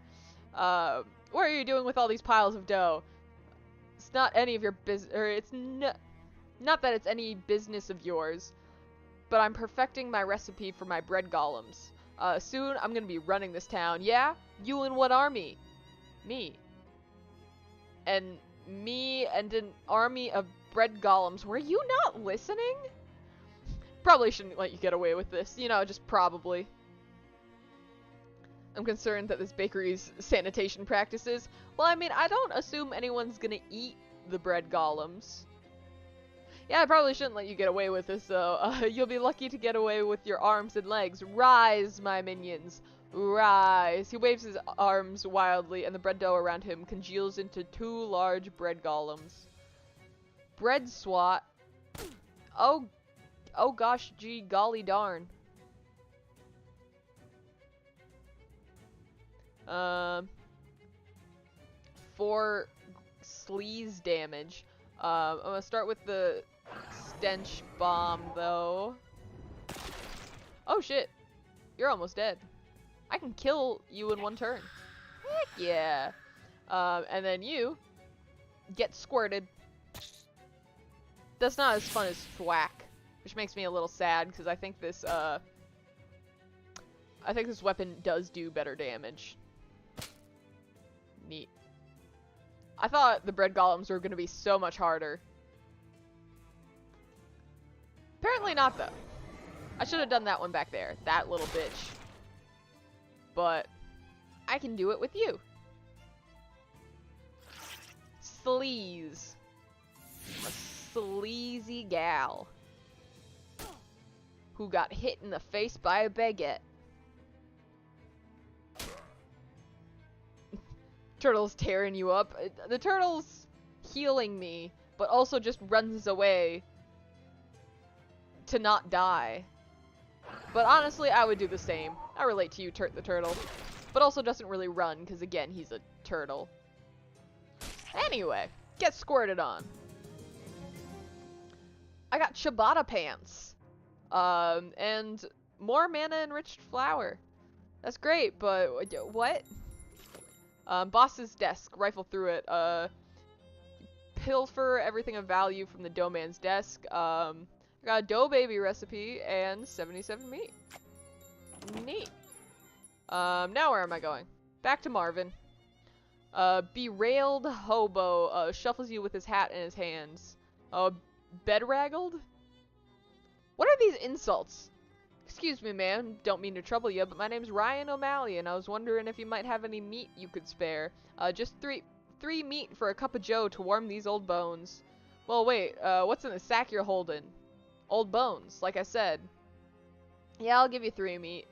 What are you doing with all these piles of dough? It's not any of your business, or it's not that it's any business of yours, but I'm perfecting my recipe for my bread golems. Soon I'm gonna be running this town. Yeah? You and what army? Me. And me and an army of bread golems. Were you not listening? Probably shouldn't let you get away with this. You know, just probably. I'm concerned that this bakery's sanitation practices. Well, I mean, I don't assume anyone's gonna eat the bread golems. Yeah, I probably shouldn't let you get away with this, though. You'll be lucky to get away with your arms and legs. Rise, my minions. Rise. He waves his arms wildly, and the bread dough around him congeals into 2 large bread golems. Bread swat. Oh gosh, gee, golly darn. 4 sleaze damage. I'm gonna start with the stench bomb, though. Oh shit, you're almost dead. I can kill you in 1 turn. Heck yeah. And then you get squirted. That's not as fun as thwack, which makes me a little sad because I think this weapon does do better damage. Neat. I thought the bread golems were going to be so much harder. Apparently not, though. I should have done that one back there. That little bitch. But I can do it with you. Sleaze. A sleazy gal. Who got hit in the face by a baguette. Turtle's tearing you up. The turtle's healing me, but also just runs away to not die. But honestly, I would do the same. I relate to you, the turtle. But also doesn't really run, because again, he's a turtle. Anyway, get squirted on. I got ciabatta pants. And more mana-enriched flour. That's great, but what? Boss's desk. Rifle through it. Pilfer everything of value from the dough man's desk. I got a dough baby recipe and 77 meat. Neat. Now where am I going? Back to Marvin. Berailed hobo shuffles you with his hat in his hands. Bedraggled? What are these insults? Excuse me, ma'am. Don't mean to trouble you, but my name's Ryan O'Malley, and I was wondering if you might have any meat you could spare. Just three meat for a cup of joe to warm these old bones. Well, wait. What's in the sack you're holding? Old bones, like I said. Yeah, I'll give you 3 meat.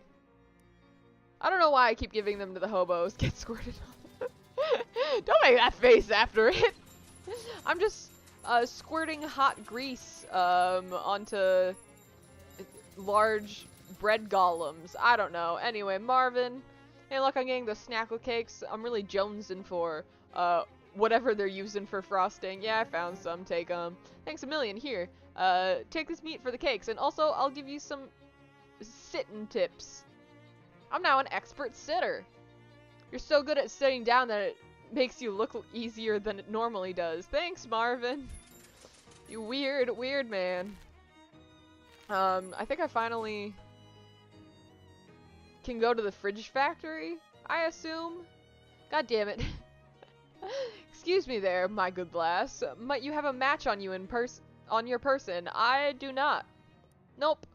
I don't know why I keep giving them to the hobos. Get squirted on. Don't make that face after it. I'm just squirting hot grease onto large bread golems. I don't know. Anyway, Marvin. Hey, look, I'm getting the snackle cakes I'm really jonesing for. whatever they're using for frosting. Yeah, I found some. Take them. Thanks a million. Here. Take this meat for the cakes, and also I'll give you some sitting tips. I'm now an expert sitter. You're so good at sitting down that it makes you look easier than it normally does. Thanks, Marvin. You weird, weird man. I think I finally can go to the fridge factory, I assume? God damn it. Excuse me there, my good lass. Might you have a match on you on your person? I do not. Nope.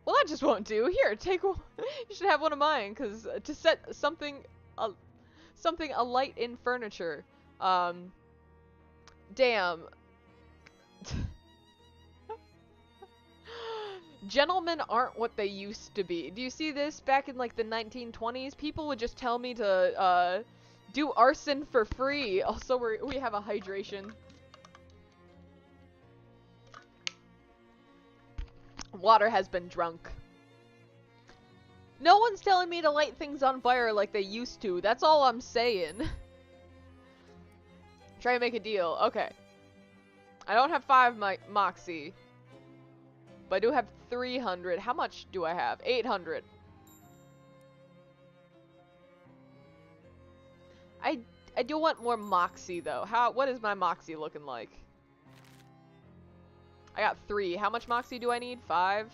Well, that just won't do. Here, take one. You should have one of mine, because to set something alight in furniture. Damn. Gentlemen aren't what they used to be. Do you see this? Back in like the 1920s, people would just tell me to do arson for free. Also, we have a hydration. Water has been drunk. No one's telling me to light things on fire like they used to. That's all I'm saying. Try and make a deal. Okay. I don't have 5 Moxie. But I do have 300. How much do I have? 800. I do want more Moxie though. What is my Moxie looking like? I got 3. How much Moxie do I need? 5?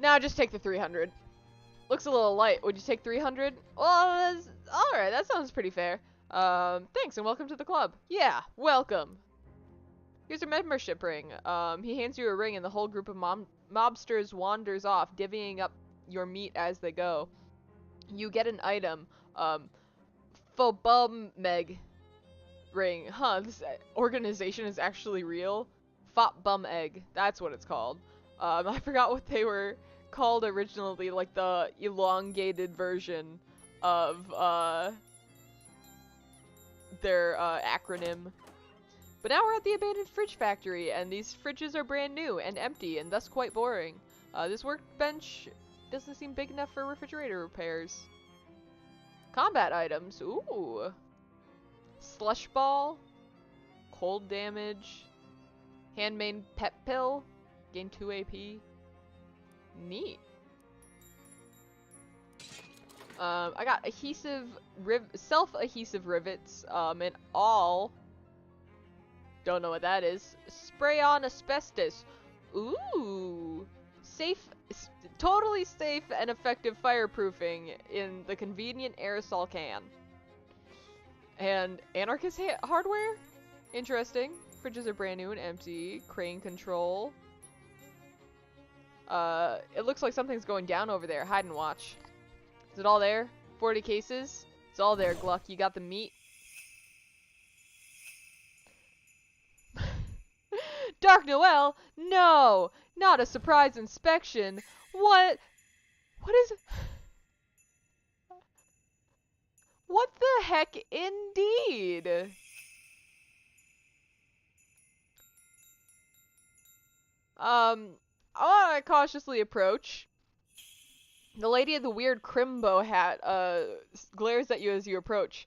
No, just take the 300. Looks a little light. Would you take 300? Well, alright, that sounds pretty fair. Thanks and welcome to the club. Yeah, welcome. Here's your membership ring. He hands you a ring and the whole group of mobsters wanders off, divvying up your meat as they go. You get an item. Fobum-meg ring. Huh, this organization is actually real. Fop-bum-egg. That's what it's called. I forgot what they were called originally, like the elongated version of, their, acronym. But now we're at the abandoned fridge factory, and these fridges are brand new and empty, and thus quite boring. This workbench doesn't seem big enough for refrigerator repairs. Combat items. Ooh. Slush ball. Cold damage. Handmade pet pill. Gain 2 AP. Neat. I got self-adhesive rivets, and all. Don't know what that is. Spray on asbestos. Ooh. Totally safe and effective fireproofing in the convenient aerosol can. And anarchist hardware? Interesting. Fridges are brand new and empty. Crane control. It looks like something's going down over there. Hide and watch. Is it all there? 40 cases? It's all there, Gluck. You got the meat? Dark Noel? No! Not a surprise inspection. What is... What the heck indeed? I wanna cautiously approach. The lady in the weird Crimbo hat, glares at you as you approach.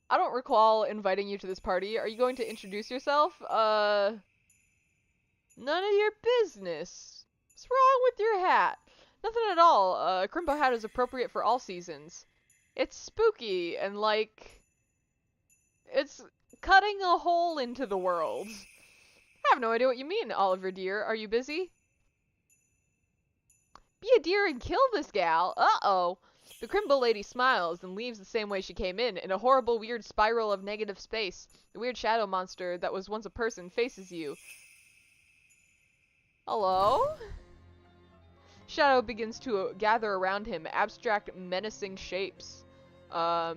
I don't recall inviting you to this party. Are you going to introduce yourself? None of your business. What's wrong with your hat? Nothing at all. A Crimbo hat is appropriate for all seasons. It's spooky and like... It's cutting a hole into the world. I have no idea what you mean, Oliver dear. Are you busy? Be a dear and kill this gal. Uh-oh. The Crimbo lady smiles and leaves the same way she came in a horrible weird spiral of negative space. The weird shadow monster that was once a person faces you. Hello? Shadow begins to gather around him, abstract, menacing shapes. I'll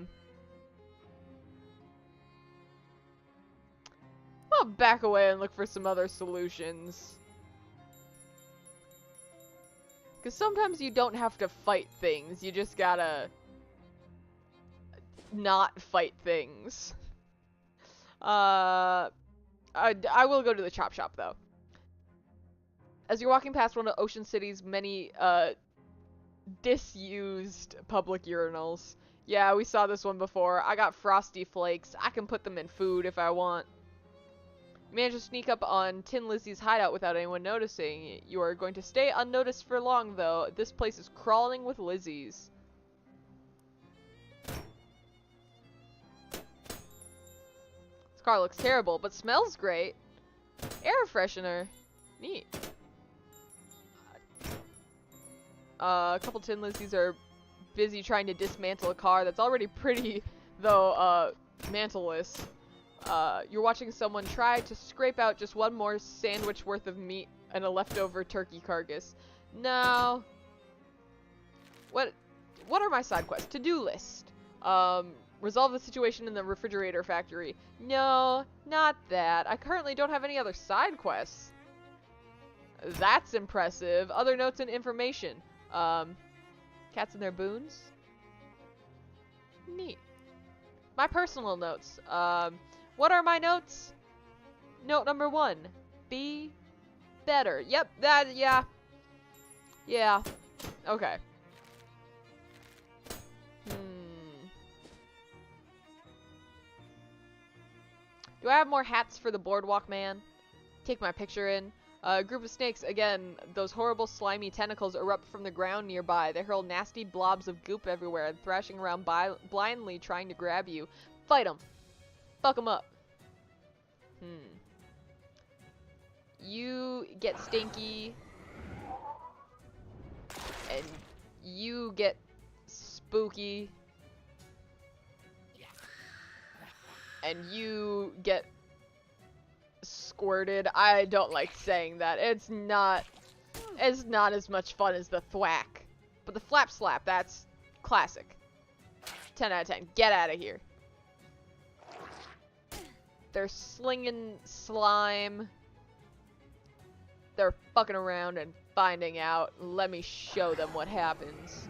back away and look for some other solutions. Because sometimes you don't have to fight things, you just gotta not fight things. I will go to the chop shop though. As you're walking past one of Ocean City's many disused public urinals, Yeah, we saw this one before. I got Frosty Flakes. I can put them in food if I want. Managed to sneak up on Tin Lizzie's hideout without anyone noticing. You are going to stay unnoticed for long, though. This place is crawling with Lizzies. This car looks terrible, but smells great. Air freshener. Neat. A couple Tin Lizzies are busy trying to dismantle a car that's already pretty, though, mantleless. You're watching someone try to scrape out just one more sandwich worth of meat and a leftover turkey carcass. No. What are my side quests? To-do list. Resolve the situation in the refrigerator factory. No, not that. I currently don't have any other side quests. That's impressive. Other notes and information. Cats and their boons. Neat. My personal notes. What are my notes? Note number 1. Be better. Yep, that, yeah. Yeah. Okay. Do I have more hats for the boardwalk man? Take my picture in. A group of snakes, again, those horrible slimy tentacles erupt from the ground nearby. They hurl nasty blobs of goop everywhere, thrashing around blindly trying to grab you. Fight them. Fuck them up. You get stinky. And you get spooky. And you get squirted. I don't like saying that. It's not as much fun as the thwack. But the flap slap, that's classic. 10 out of 10. Get out of here. They're slinging slime. They're fucking around and finding out. Let me show them what happens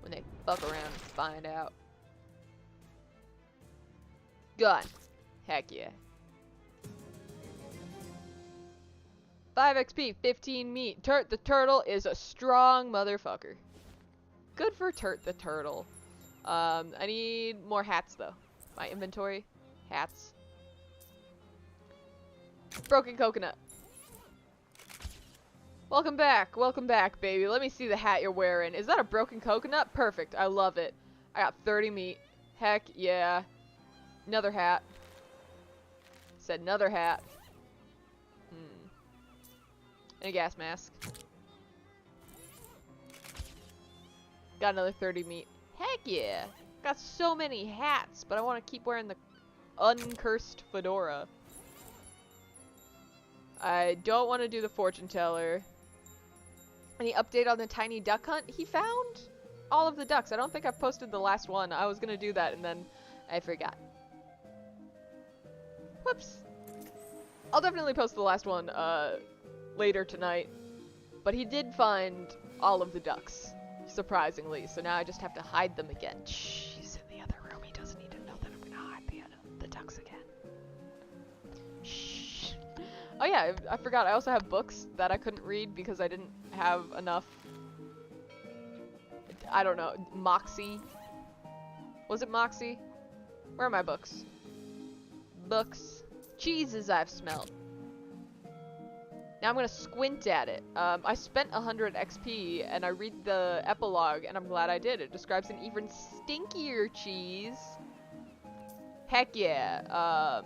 when they fuck around and find out. Gun. Heck yeah. 5 XP, 15 meat. Turt the Turtle is a strong motherfucker. Good for Turt the Turtle. I need more hats though. My inventory. Hats. Broken coconut. Welcome back, baby. Let me see the hat you're wearing. Is that a broken coconut? Perfect, I love it. I got 30 meat. Heck yeah. Another hat. Said another hat. And a gas mask. Got another 30 meat. Heck yeah. Got so many hats, but I want to keep wearing the uncursed fedora. I don't want to do the fortune teller. Any update on the tiny duck hunt? He found all of the ducks. I don't think I've posted the last one. I was going to do that and then I forgot. Whoops. I'll definitely post the last one later tonight. But he did find all of the ducks, surprisingly. So now I just have to hide them again. Shh, he's in the other room. He doesn't need to know that I'm going to hide the ducks again. Shh. Oh yeah, I forgot. I also have books that I couldn't read because I didn't have enough. I don't know. Moxie? Was it Moxie? Where are my books? Books. Cheeses I've smelled. Now I'm gonna squint at it. I spent 100 XP and I read the epilogue and I'm glad I did. It describes an even stinkier cheese. Heck yeah.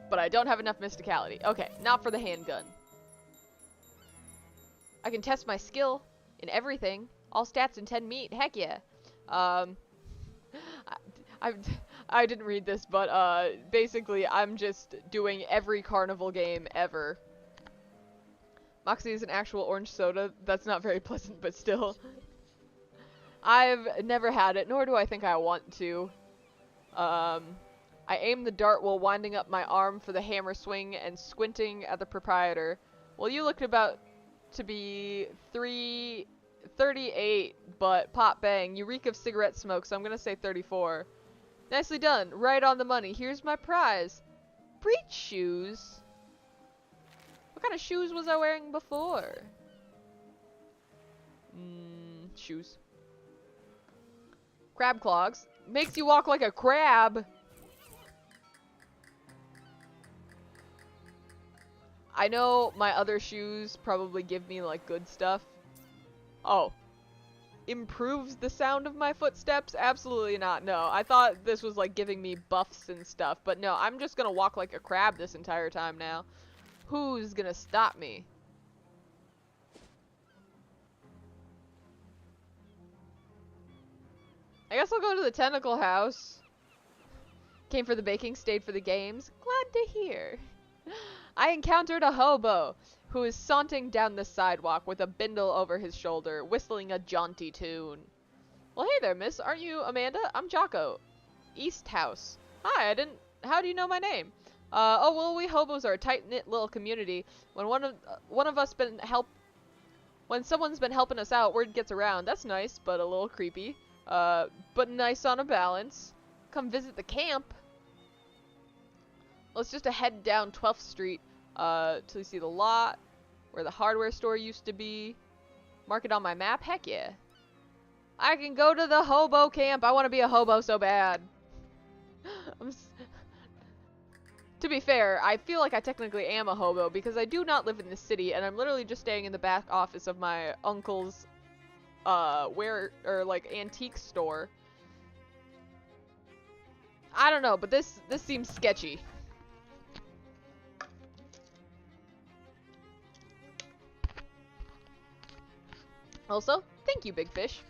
But I don't have enough mysticality. Okay, not for the handgun. I can test my skill in everything. All stats in 10 meat. Heck yeah. I didn't read this, but basically I'm just doing every carnival game ever. Moxie is an actual orange soda. That's not very pleasant, but still. I've never had it, nor do I think I want to. I aim the dart while winding up my arm for the hammer swing and squinting at the proprietor. Well, you looked about to be 38, but pop bang, you reek of cigarette smoke, so I'm gonna say 34. Nicely done. Right on the money. Here's my prize. Breach shoes? What kind of shoes was I wearing before? Shoes. Crab clogs. Makes you walk like a crab. I know my other shoes probably give me like good stuff. Oh. Improves the sound of my footsteps? Absolutely not. No, I thought this was like giving me buffs and stuff, but no, I'm just gonna walk like a crab this entire time now. Who's gonna stop me? I guess I'll go to the tentacle house. Came for the baking, stayed for the games. Glad to hear. I encountered a hobo who is sauntering down the sidewalk with a bindle over his shoulder, whistling a jaunty tune. Well, hey there, miss. Aren't you Amanda? I'm Jocko. East House. Hi, how do you know my name? Oh, well, we hobos are a tight-knit little community. When when someone's been helping us out, word gets around. That's nice, but a little creepy. But nice on a balance. Come visit the camp. Let's just head down 12th Street, till you see the lot, where the hardware store used to be. Mark it on my map? Heck yeah. I can go to the hobo camp. I want to be a hobo so bad. To be fair, I feel like I technically am a hobo because I do not live in the city, and I'm literally just staying in the back office of my uncle's, antique store. I don't know, but this seems sketchy. Also, thank you, Big Fish.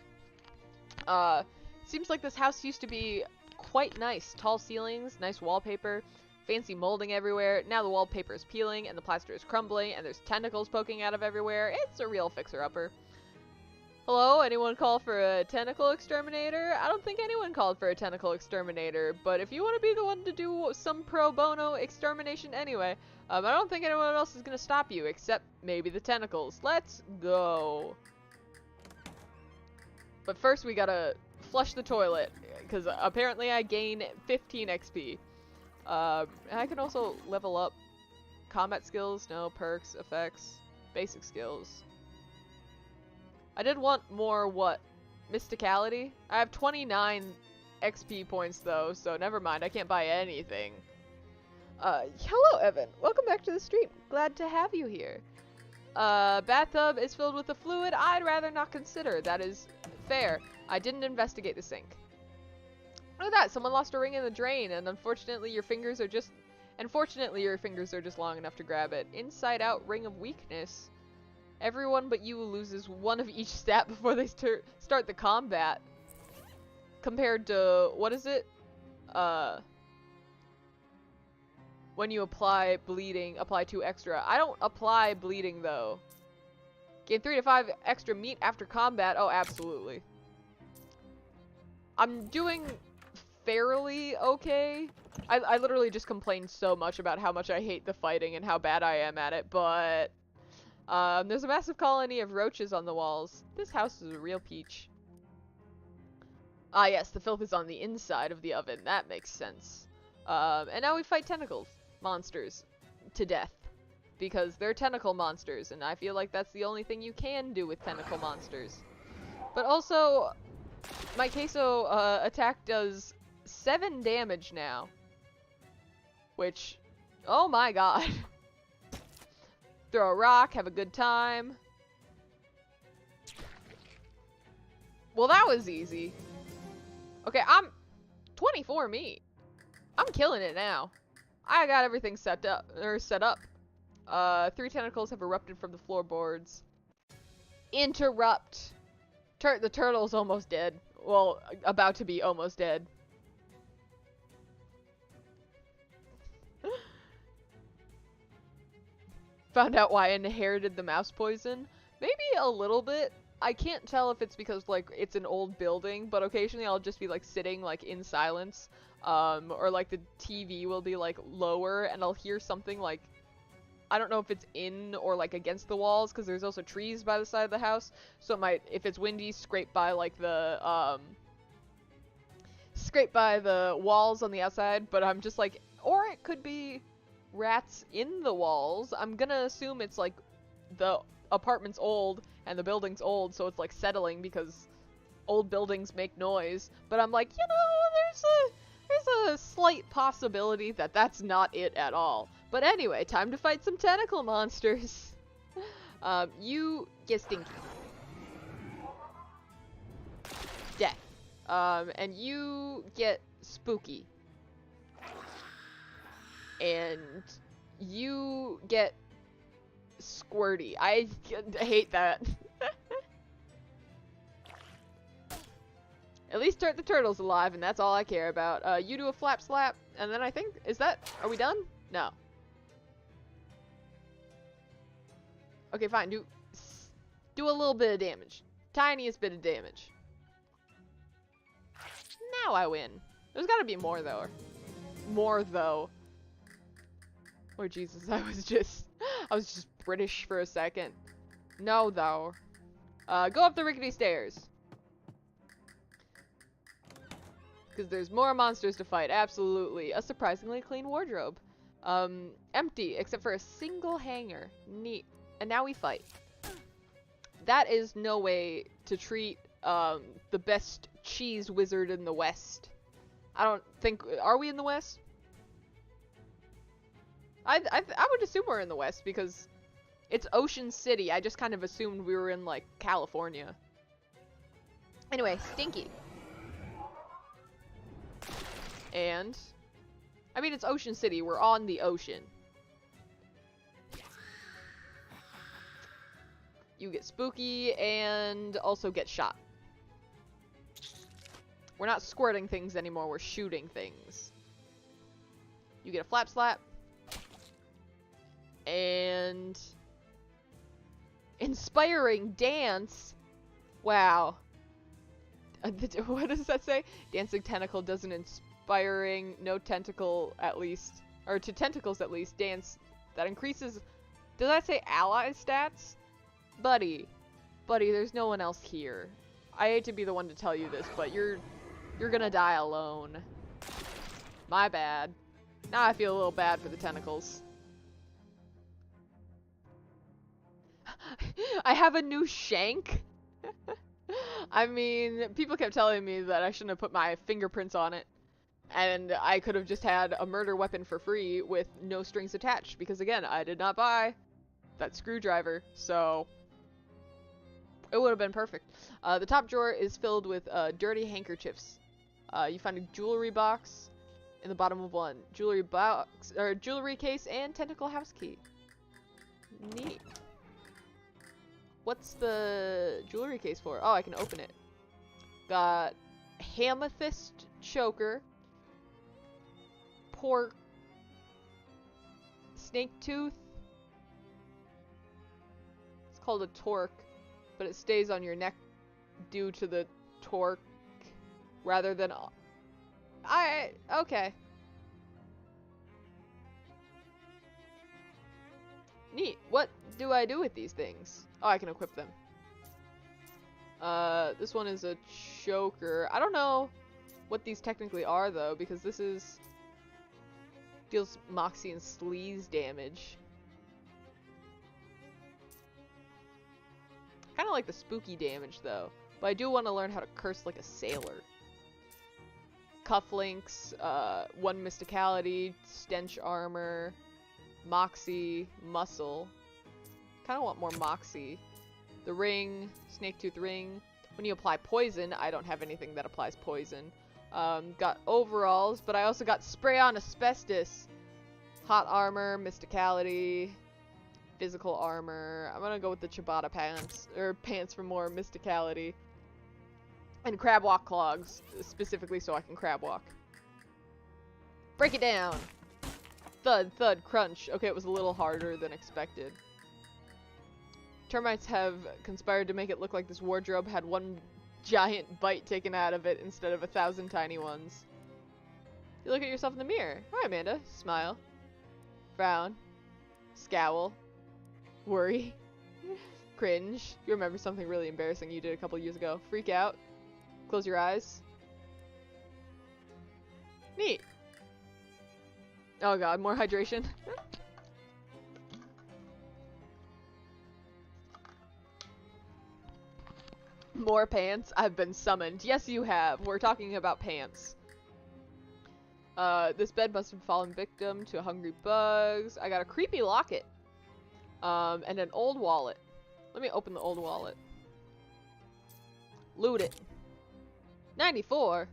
Seems like this house used to be quite nice. Tall ceilings, nice wallpaper, fancy molding everywhere. Now the wallpaper is peeling and the plaster is crumbling and there's tentacles poking out of everywhere. It's a real fixer-upper. Hello, anyone call for a tentacle exterminator? I don't think anyone called for a tentacle exterminator, but if you want to be the one to do some pro bono extermination anyway, I don't think anyone else is going to stop you, except maybe the tentacles. Let's go. But first we gotta flush the toilet, because apparently I gain 15 XP. I can also level up combat skills, no, perks, effects, basic skills. I did want more, mysticality? I have 29 XP points though, so never mind, I can't buy anything. Hello Evan, welcome back to the stream, glad to have you here. Bathtub is filled with a fluid I'd rather not consider, that is fair. I didn't investigate the sink. Look at that, someone lost a ring in the drain, and unfortunately your fingers are just long enough to grab it. Inside out ring of weakness. Everyone but you loses one of each stat before they start the combat. Compared to, what is it? When you apply bleeding, apply 2 extra. I don't apply bleeding though. Gain 3 to 5 extra meat after combat. Oh, absolutely. I'm doing fairly okay. I literally just complained so much about how much I hate the fighting and how bad I am at it, but there's a massive colony of roaches on the walls. This house is a real peach. Ah yes, the filth is on the inside of the oven. That makes sense. And now we fight tentacles monsters to death. Because they're tentacle monsters, and I feel like that's the only thing you can do with tentacle monsters. But also, my queso attack does 7 damage now. Which, oh my god. Throw a rock, have a good time. Well, that was easy. Okay, I'm 24 meat. I'm killing it now. I got everything set up. 3 tentacles have erupted from the floorboards. Interrupt. The turtle's almost dead. Well, about to be almost dead. Found out why I inherited the mouse poison. Maybe a little bit. I can't tell if it's because, like, it's an old building, but occasionally I'll just be, like, sitting, like, in silence. Or, like, the TV will be, like, lower, and I'll hear something, like, I don't know if it's in or, like, against the walls, because there's also trees by the side of the house, so it might, if it's windy, scrape by, like, the walls on the outside, but I'm just, like, or it could be rats in the walls. I'm gonna assume it's, like, the apartment's old, and the building's old, so it's, like, settling, because old buildings make noise, but I'm like, you know, there's a slight possibility that that's not it at all. But anyway, time to fight some tentacle monsters. You get Stinky. Death. And you get Spooky. And you get Squirty. I hate that. At least the turtle's alive, and that's all I care about. You do a flap slap, and then I think, are we done? No. Okay, fine, do a little bit of damage. Tiniest bit of damage. Now I win. There's gotta be more, though. Oh, Jesus, I was just British for a second. No, though. Go up the rickety stairs. Because there's more monsters to fight, absolutely. A surprisingly clean wardrobe. Empty, except for a single hanger. Neat. And now we fight. That is no way to treat, the best cheese wizard in the West. I don't think... Are we in the West? I would assume we're in the West, because it's Ocean City. I just kind of assumed we were in, like, California. Anyway, Stinky. And, I mean, it's Ocean City. We're on the ocean. You get Spooky and also get shot. We're not squirting things anymore. We're shooting things. You get a flap slap. And inspiring dance. Wow. What does that say? Dancing tentacle does an inspiring, no tentacle at least, or to tentacles at least, dance that increases. Does that say ally stats? Buddy, there's no one else here. I hate to be the one to tell you this, but you're gonna die alone. My bad. Now I feel a little bad for the tentacles. I have a new shank? I mean, people kept telling me that I shouldn't have put my fingerprints on it. And I could have just had a murder weapon for free with no strings attached. Because again, I did not buy that screwdriver. So it would have been perfect. The top drawer is filled with dirty handkerchiefs. You find a jewelry box in the bottom of one. Jewelry case and tentacle house key. Neat. What's the jewelry case for? Oh, I can open it. Got amethyst choker, pork, snake tooth. It's called a torque, but it stays on your neck due to the torque rather than... Okay. Neat. What do I do with these things? Oh, I can equip them. This one is a choker. I don't know what these technically are, though, because this is... deals Moxie and Sleaze damage. Kind of like the spooky damage, though. But I do want to learn how to curse like a sailor. Cufflinks, 1 Mysticality, Stench Armor, Moxie, Muscle. Kind of want more Moxie. The ring, Snake Tooth Ring. When you apply poison, I don't have anything that applies poison. Got overalls, but I also got Spray on Asbestos. Hot Armor, Mysticality, Physical Armor. I'm gonna go with the Ciabatta pants, or pants for more Mysticality. And crab walk clogs, specifically so I can crab walk. Break it down! Thud, thud, crunch. Okay, it was a little harder than expected. Termites have conspired to make it look like this wardrobe had one giant bite taken out of it instead of 1,000 tiny ones. You look at yourself in the mirror. Hi, Amanda. Smile. Frown. Scowl. Worry. Cringe. You remember something really embarrassing you did a couple years ago. Freak out. Close your eyes. Neat. Oh god, more hydration. More pants have been summoned. Yes, you have. We're talking about pants. This bed must have fallen victim to hungry bugs. I got a creepy locket. And an old wallet. Let me open the old wallet. Loot it. 94.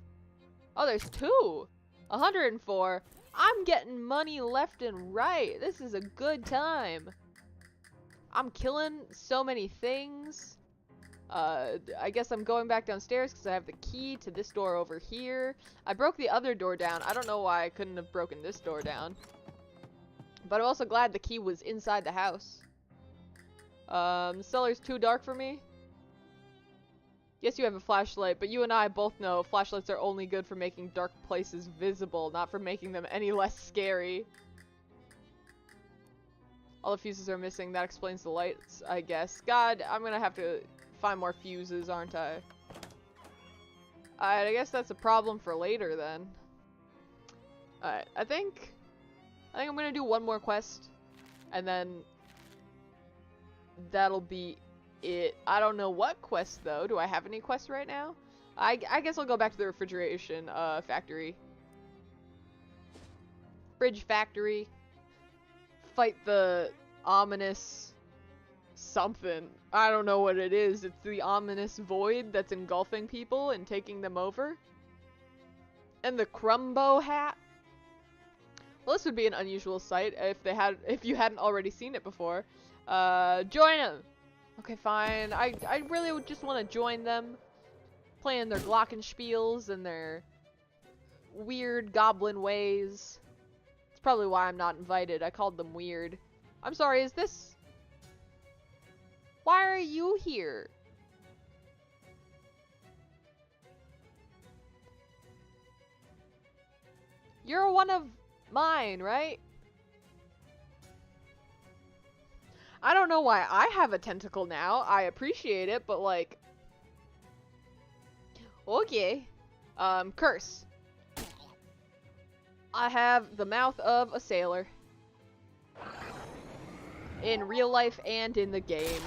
Oh, there's 2. 104. I'm getting money left and right. This is a good time. I'm killing so many things. I guess I'm going back downstairs because I have the key to this door over here. I broke the other door down. I don't know why I couldn't have broken this door down. But I'm also glad the key was inside the house. The cellar's too dark for me. Yes, you have a flashlight, but you and I both know flashlights are only good for making dark places visible, not for making them any less scary. All the fuses are missing. That explains the lights, I guess. God, I'm gonna have to find more fuses, aren't I? Alright, I guess that's a problem for later then. Alright, I think I'm gonna do one more quest, and then that'll be it. I don't know what quest though. Do I have any quests right now? I guess I'll go back to the refrigeration factory. Fridge factory. Fight the ominous something. I don't know what it is. It's the ominous void that's engulfing people and taking them over. And the Crumbo hat. Well, this would be an unusual sight if you hadn't already seen it before. Join them. Okay, fine. I really would just want to join them, playing their glockenspiels and their weird goblin ways. It's probably why I'm not invited. I called them weird. I'm sorry, is this... Why are you here? You're one of mine, right? I don't know why I have a tentacle now. I appreciate it, but like... Okay. Curse. I have the mouth of a sailor. In real life and in the game.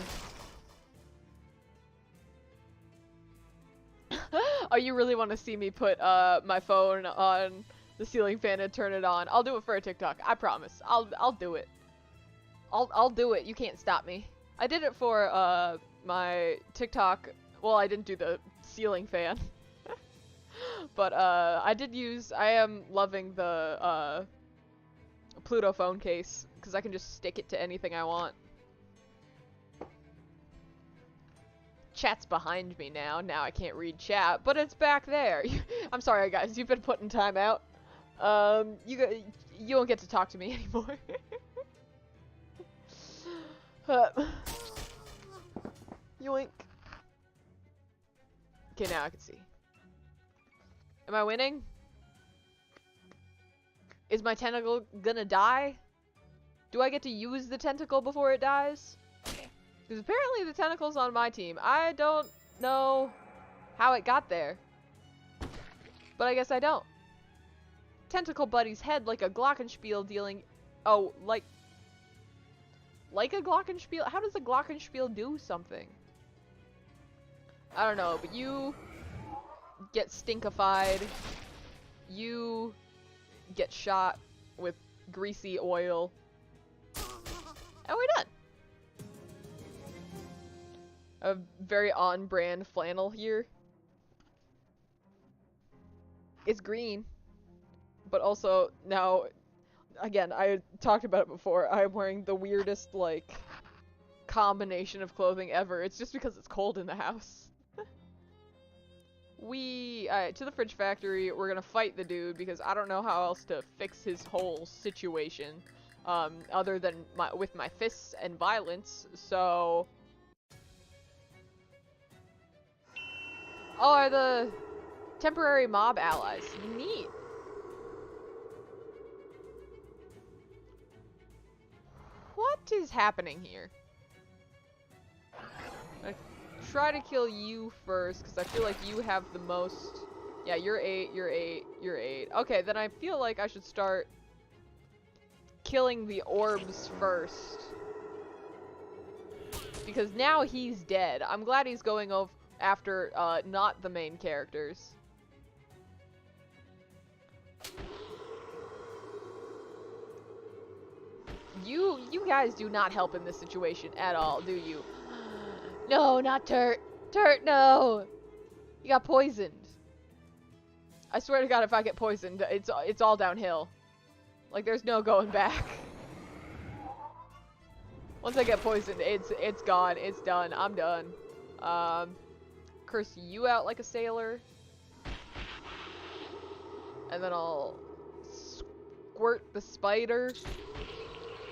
Oh, you really want to see me put my phone on the ceiling fan and turn it on? I'll do it for a TikTok. I promise. I'll do it. I'll do it. You can't stop me. I did it for my TikTok. Well, I didn't do the ceiling fan. But I am loving the Pluto phone case because I can just stick it to anything I want. Chat's behind me now. Now I can't read chat, but it's back there. I'm sorry, guys. You've been put in timeout. You won't get to talk to me anymore. Yoink. Okay, now I can see. Am I winning? Is my tentacle gonna die? Do I get to use the tentacle before it dies? Because apparently the tentacle's on my team. I don't know how it got there. But I guess I don't. Tentacle buddy's head like a glockenspiel dealing... Oh, like a glockenspiel? How does a glockenspiel do something? I don't know, but you get stinkified. You get shot with greasy oil. And we're done. A very on-brand flannel here. It's green. But also, now, again, I talked about it before, I'm wearing the weirdest, like, combination of clothing ever. It's just because it's cold in the house. Alright, to the fridge factory, we're gonna fight the dude, because I don't know how else to fix his whole situation, other than with my fists and violence, so... Oh, are the temporary mob allies. Neat. What is happening here? I try to kill you first, because I feel like you have the most... Yeah, you're 8, you're 8, you're 8. Okay, then I feel like I should start killing the orbs first. Because now he's dead. I'm glad he's going after not the main characters. You guys do not help in this situation at all, do you? No, not Turt. Turt, no. You got poisoned. I swear to God, if I get poisoned, it's all downhill. Like, there's no going back. Once I get poisoned, it's gone. It's done. I'm done. Curse you out like a sailor. And then I'll squirt the spider,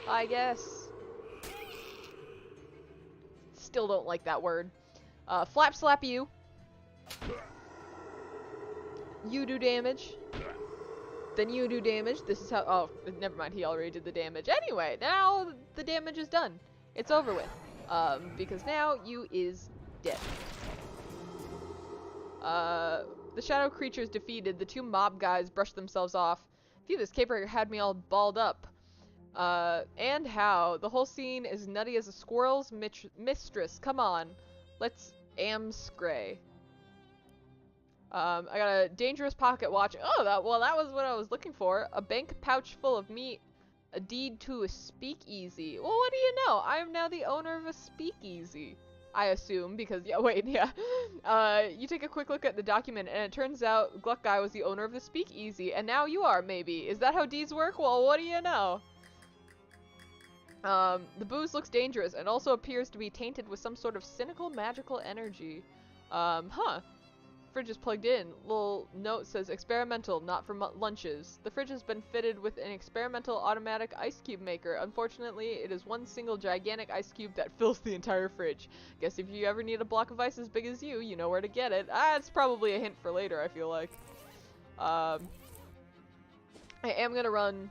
I guess. Still don't like that word. Flap slap you. You do damage. Then you do damage. This is how— oh, never mind. He already did the damage. Anyway, now the damage is done. It's over with. Because now you is dead. The shadow creatures defeated. The two mob guys brushed themselves off. Phew, this caper had me all balled up. And how? The whole scene is nutty as a squirrel's mistress. Come on. Let's amscray. I got a dangerous pocket watch. Oh, that was what I was looking for. A bank pouch full of meat. A deed to a speakeasy. Well, what do you know? I am now the owner of a speakeasy. I assume, because— yeah, wait, yeah. You take a quick look at the document, and it turns out Gluck Guy was the owner of the speakeasy, and now you are, maybe. Is that how deeds work? Well, what do you know? The booze looks dangerous, and also appears to be tainted with some sort of cynical, magical energy. Huh. Fridge is plugged in. Little note says experimental, not for lunches. The fridge has been fitted with an experimental automatic ice cube maker. Unfortunately, it is one single gigantic ice cube that fills the entire fridge. Guess if you ever need a block of ice as big as you know where to get it. It's probably a hint for later, I feel like. I am gonna run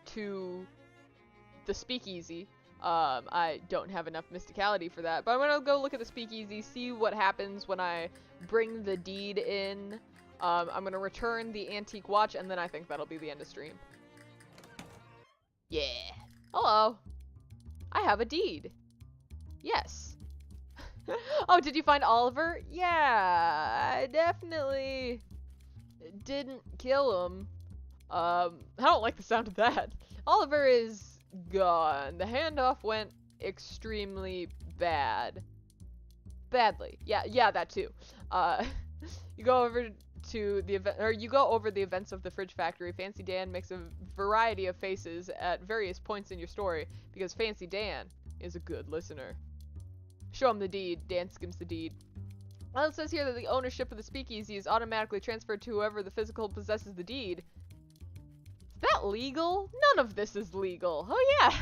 to the speakeasy. I don't have enough mysticality for that, but I'm gonna go look at the speakeasy, see what happens when I bring the deed in. I'm gonna return the antique watch, and then I think that'll be the end of stream. Yeah. Hello. I have a deed. Yes. Oh, did you find Oliver? Yeah, I definitely didn't kill him. I don't like the sound of that. Oliver is gone. The handoff went extremely badly. Yeah, that too. You go over to the event, or you go over the events of the Fridge Factory. Fancy Dan makes a variety of faces at various points in your story because Fancy Dan is a good listener. Show him the deed. Dan skims the deed. Well, it says here that the ownership of the speakeasy is automatically transferred to whoever the physical possesses the deed. Is that legal? None of this is legal. Oh yeah.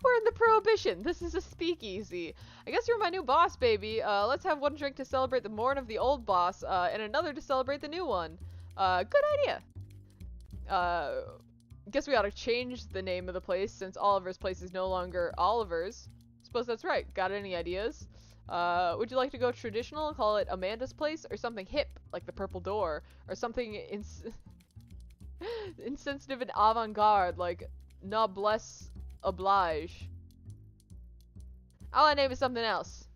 We're in the Prohibition. This is a speakeasy. I guess you're my new boss, baby. Let's have one drink to celebrate the morn of the old boss, and another to celebrate the new one. Good idea. Guess we ought to change the name of the place since Oliver's place is no longer Oliver's. Suppose that's right. Got any ideas? Would you like to go traditional and call it Amanda's place, or something hip like the Purple Door, or something insensitive and avant-garde like Noblesse Oblige? I'll name it something else.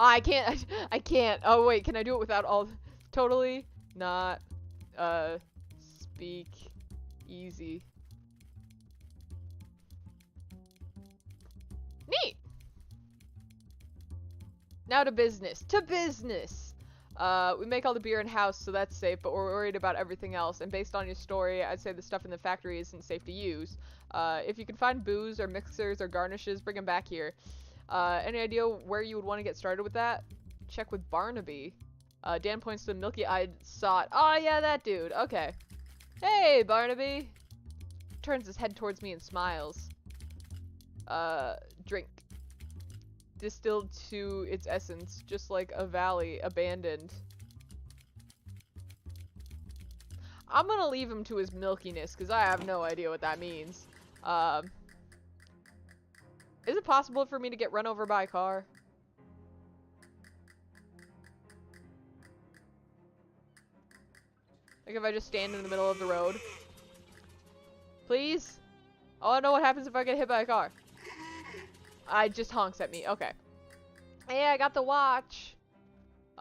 Oh, I can't. Oh wait, can I do it without all— totally not speak easy. Neat. Now to business. To business! We make all the beer in-house, so that's safe, but we're worried about everything else, and based on your story, I'd say the stuff in the factory isn't safe to use. If you can find booze or mixers or garnishes, bring them back here. Any idea where you would want to get started with that? Check with Barnaby. Dan points to the milky-eyed sot. Oh yeah, that dude. Okay. Hey, Barnaby! Turns his head towards me and smiles. Drink. Distilled to its essence, just like a valley abandoned. I'm gonna leave him to his milkiness, because I have no idea what that means. Is it possible for me to get run over by a car? Like if I just stand in the middle of the road. Please? I wanna know what happens if I get hit by a car. I just honks at me. Okay. Hey, I got the watch.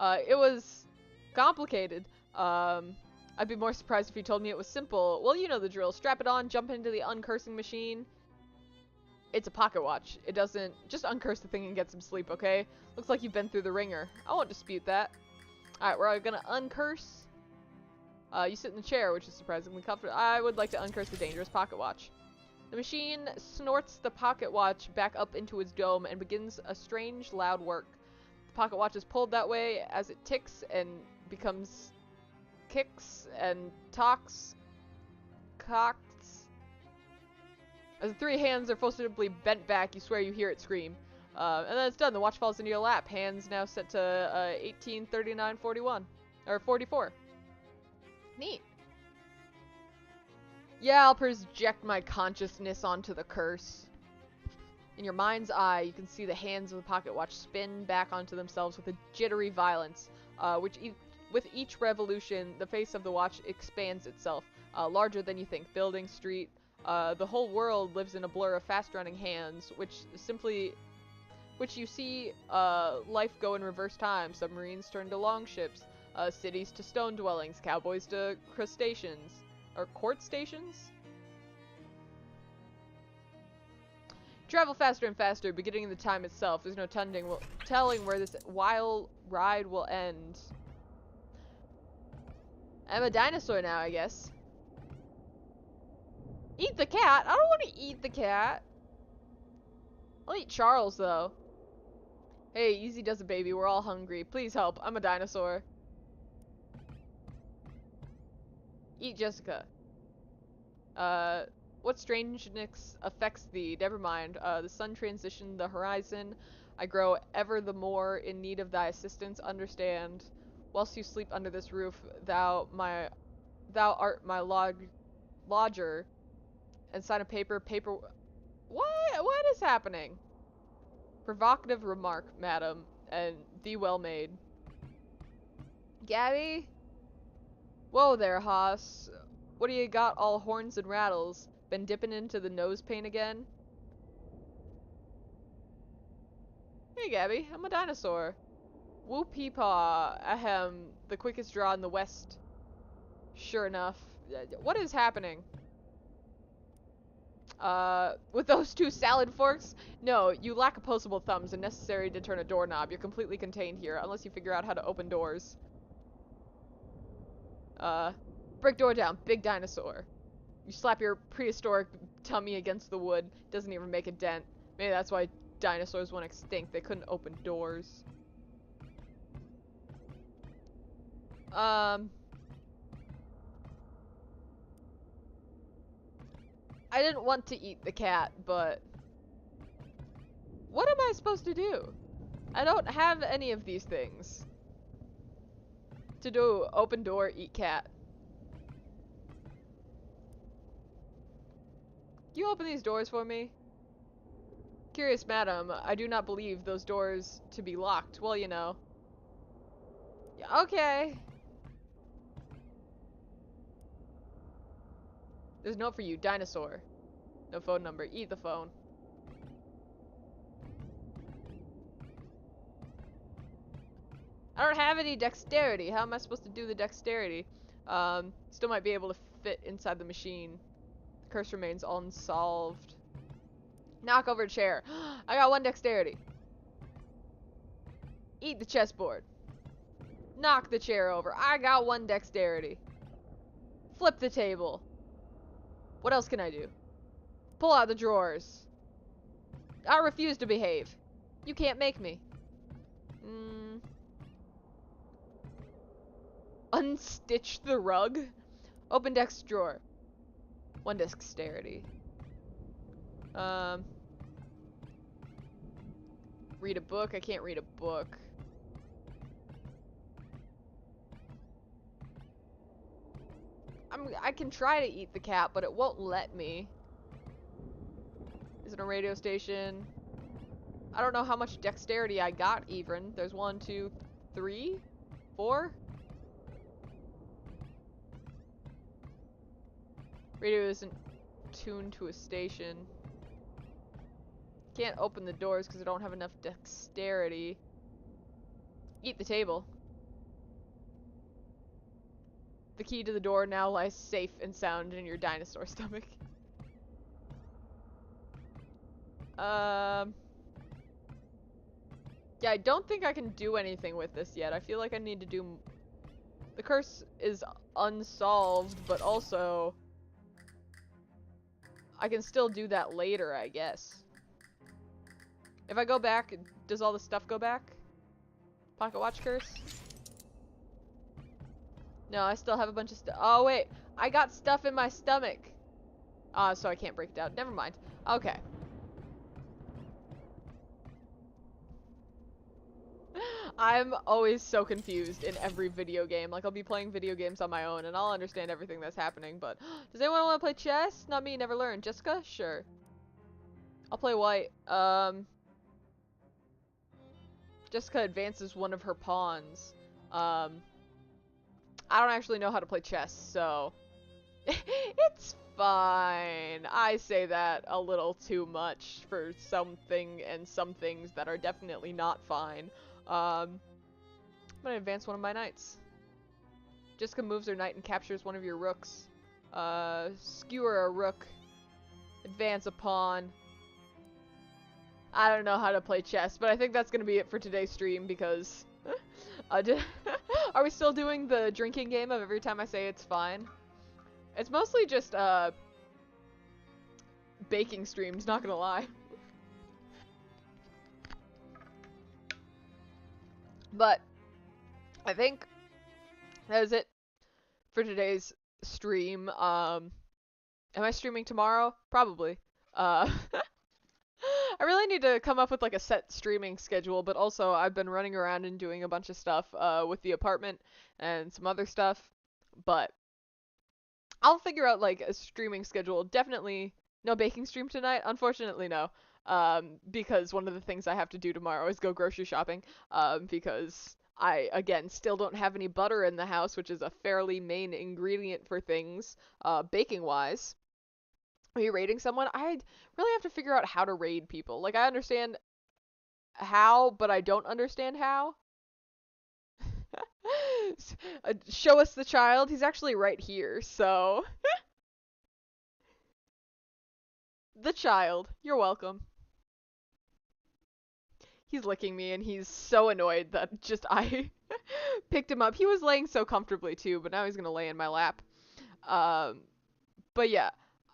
It was complicated. I'd be more surprised if you told me it was simple. Well, you know the drill. Strap it on, jump into the uncursing machine. It's a pocket watch. It doesn't... Just uncurse the thing and get some sleep, okay? Looks like you've been through the ringer. I won't dispute that. Alright, we're gonna uncurse. You sit in the chair, which is surprisingly comfortable. I would like to uncurse the dangerous pocket watch. The machine snorts the pocket watch back up into its dome and begins a strange, loud work. The pocket watch is pulled that way as it ticks and becomes... kicks and cocks. As the three hands are forcibly bent back, you swear you hear it scream. And then it's done. The watch falls into your lap. Hands now set to 1839.41. Or 44. Neat. Yeah, I'll project my consciousness onto the curse. In your mind's eye, you can see the hands of the pocket watch spin back onto themselves with a jittery violence, with each revolution, the face of the watch expands itself, larger than you think. Building, street, the whole world lives in a blur of fast-running hands, which you see life go in reverse time. Submarines turn to longships, cities to stone dwellings, cowboys to crustaceans, or court stations? Travel faster and faster, beginning the time itself. There's no telling where this wild ride will end. I'm a dinosaur now, I guess. Eat the cat? I don't want to eat the cat. I'll eat Charles, though. Hey, easy does it, baby. We're all hungry. Please help. I'm a dinosaur. Eat Jessica. What strangeness affects thee? Never mind. The sun transitioned the horizon. I grow ever the more in need of thy assistance. Understand. Whilst you sleep under this roof, thou art my lodger. And sign a paper. What is happening? Provocative remark, madam, and thee well made. Gabby? Whoa there, hoss. What do you got all horns and rattles? Been dipping into the nose paint again? Hey, Gabby, I'm a dinosaur. Whoop-hee-paw. Ahem, the quickest draw in the West. Sure enough. What is happening? With those two salad forks? No, you lack opposable thumbs and necessary to turn a doorknob. You're completely contained here, unless you figure out how to open doors. Break door down, big dinosaur. You slap your prehistoric tummy against the wood, doesn't even make a dent. Maybe that's why dinosaurs went extinct, they couldn't open doors. I didn't want to eat the cat, but... What am I supposed to do? I don't have any of these things. To do open door, eat cat. You open these doors for me? Curious madam, I do not believe those doors to be locked. Well, you know. Yeah, okay. There's a note for you, dinosaur. No phone number, eat the phone. I don't have any dexterity. How am I supposed to do the dexterity? Still might be able to fit inside the machine. The curse remains unsolved. Knock over a chair. I got one dexterity. Eat the chessboard. Knock the chair over. I got one dexterity. Flip the table. What else can I do? Pull out the drawers. I refuse to behave. You can't make me. Unstitch the rug? Open desk drawer. One dexterity. Read a book? I can't read a book. I can try to eat the cat, but it won't let me. Is it a radio station? I don't know how much dexterity I got even. There's 1, 2, 3, 4. Radio isn't tuned to a station. Can't open the doors because I don't have enough dexterity. Eat the table. The key to the door now lies safe and sound in your dinosaur stomach. Yeah, I don't think I can do anything with this yet. I feel like I need to do... The curse is unsolved, but also... I can still do that later, I guess. If I go back, does all the stuff go back? Pocket watch curse? No, I still have a bunch of stuff. Oh, wait. I got stuff in my stomach. So I can't break it down. Never mind. Okay. I'm always so confused in every video game. Like, I'll be playing video games on my own, and I'll understand everything that's happening, but... Does anyone want to play chess? Not me, never learned. Jessica? Sure. I'll play white. Jessica advances one of her pawns. I don't actually know how to play chess, so... It's fine. I say that a little too much for something and some things that are definitely not fine. I'm gonna advance one of my knights. Jessica moves her knight and captures one of your rooks. Skewer a rook. Advance a pawn. I don't know how to play chess, but I think that's gonna be it for today's stream because... Are we still doing the drinking game of every time I say it's fine? It's mostly just, baking streams, not gonna lie. But, I think that is it for today's stream. Am I streaming tomorrow? Probably. I really need to come up with like a set streaming schedule, but also I've been running around and doing a bunch of stuff, with the apartment and some other stuff, but I'll figure out like a streaming schedule. Definitely no baking stream tonight. Unfortunately, no. Because one of the things I have to do tomorrow is go grocery shopping. Because I, again, still don't have any butter in the house, which is a fairly main ingredient for things, baking-wise. Are you raiding someone? I really have to figure out how to raid people. Like, I understand how, but I don't understand how. Show us the child. He's actually right here, so... The child. You're welcome. He's licking me, and he's so annoyed that just I picked him up. He was laying so comfortably, too, but now he's gonna lay in my lap. But yeah.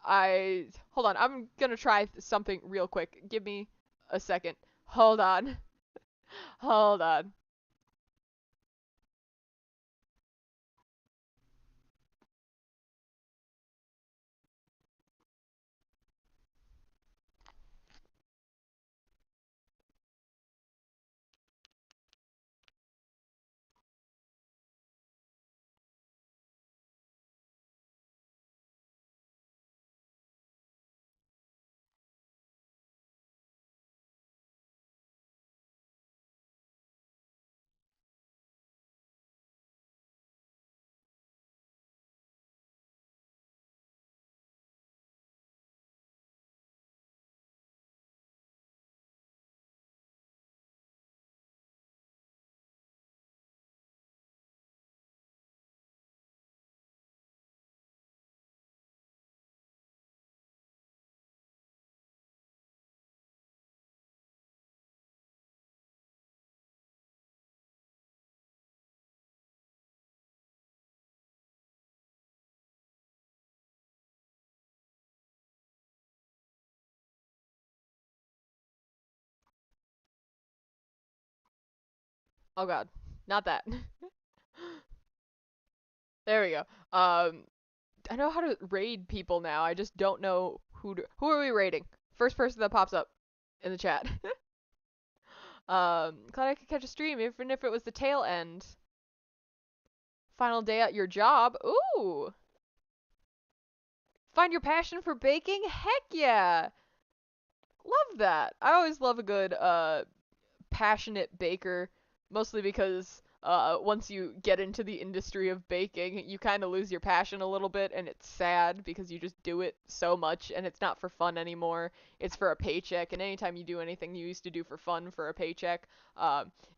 Hold on. I'm gonna try something real quick. Give me a second. Hold on. Hold on. Oh god. Not that. There we go. I know how to raid people now. I just don't know who are we raiding? First person that pops up in the chat. Glad I could catch a stream, even if it was the tail end. Final day at your job. Ooh. Find your passion for baking? Heck yeah. Love that. I always love a good, passionate baker. Mostly because, once you get into the industry of baking, you kind of lose your passion a little bit, and it's sad because you just do it so much, and it's not for fun anymore. It's for a paycheck, and anytime you do anything you used to do for fun for a paycheck,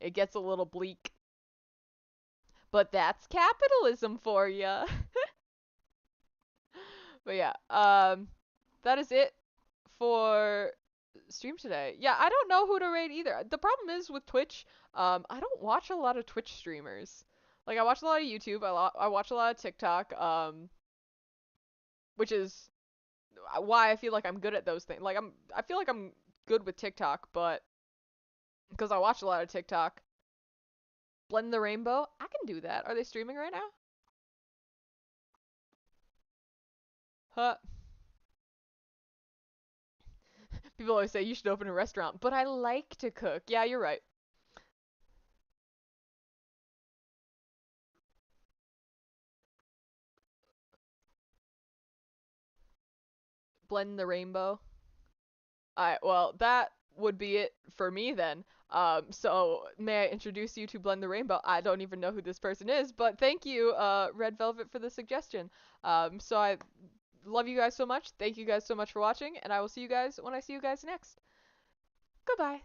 it gets a little bleak. But that's capitalism for you. But yeah, that is it for stream today. Yeah, I don't know who to rate either. The problem is with Twitch, I don't watch a lot of Twitch streamers. Like I watch a lot of YouTube. I watch a lot of TikTok. Which is why I feel like I'm good at those things. I feel like I'm good with TikTok, but because I watch a lot of TikTok. Blend the Rainbow, I can do that. Are they streaming right now? Huh. People always say you should open a restaurant, but I like to cook. Yeah, you're right. Blend the Rainbow. Alright, well, that would be it for me then. So may I introduce you to Blend the Rainbow? I don't even know who this person is, but thank you, Red Velvet, for the suggestion. So I love you guys so much. Thank you guys so much for watching, and I will see you guys when I see you guys next. Goodbye.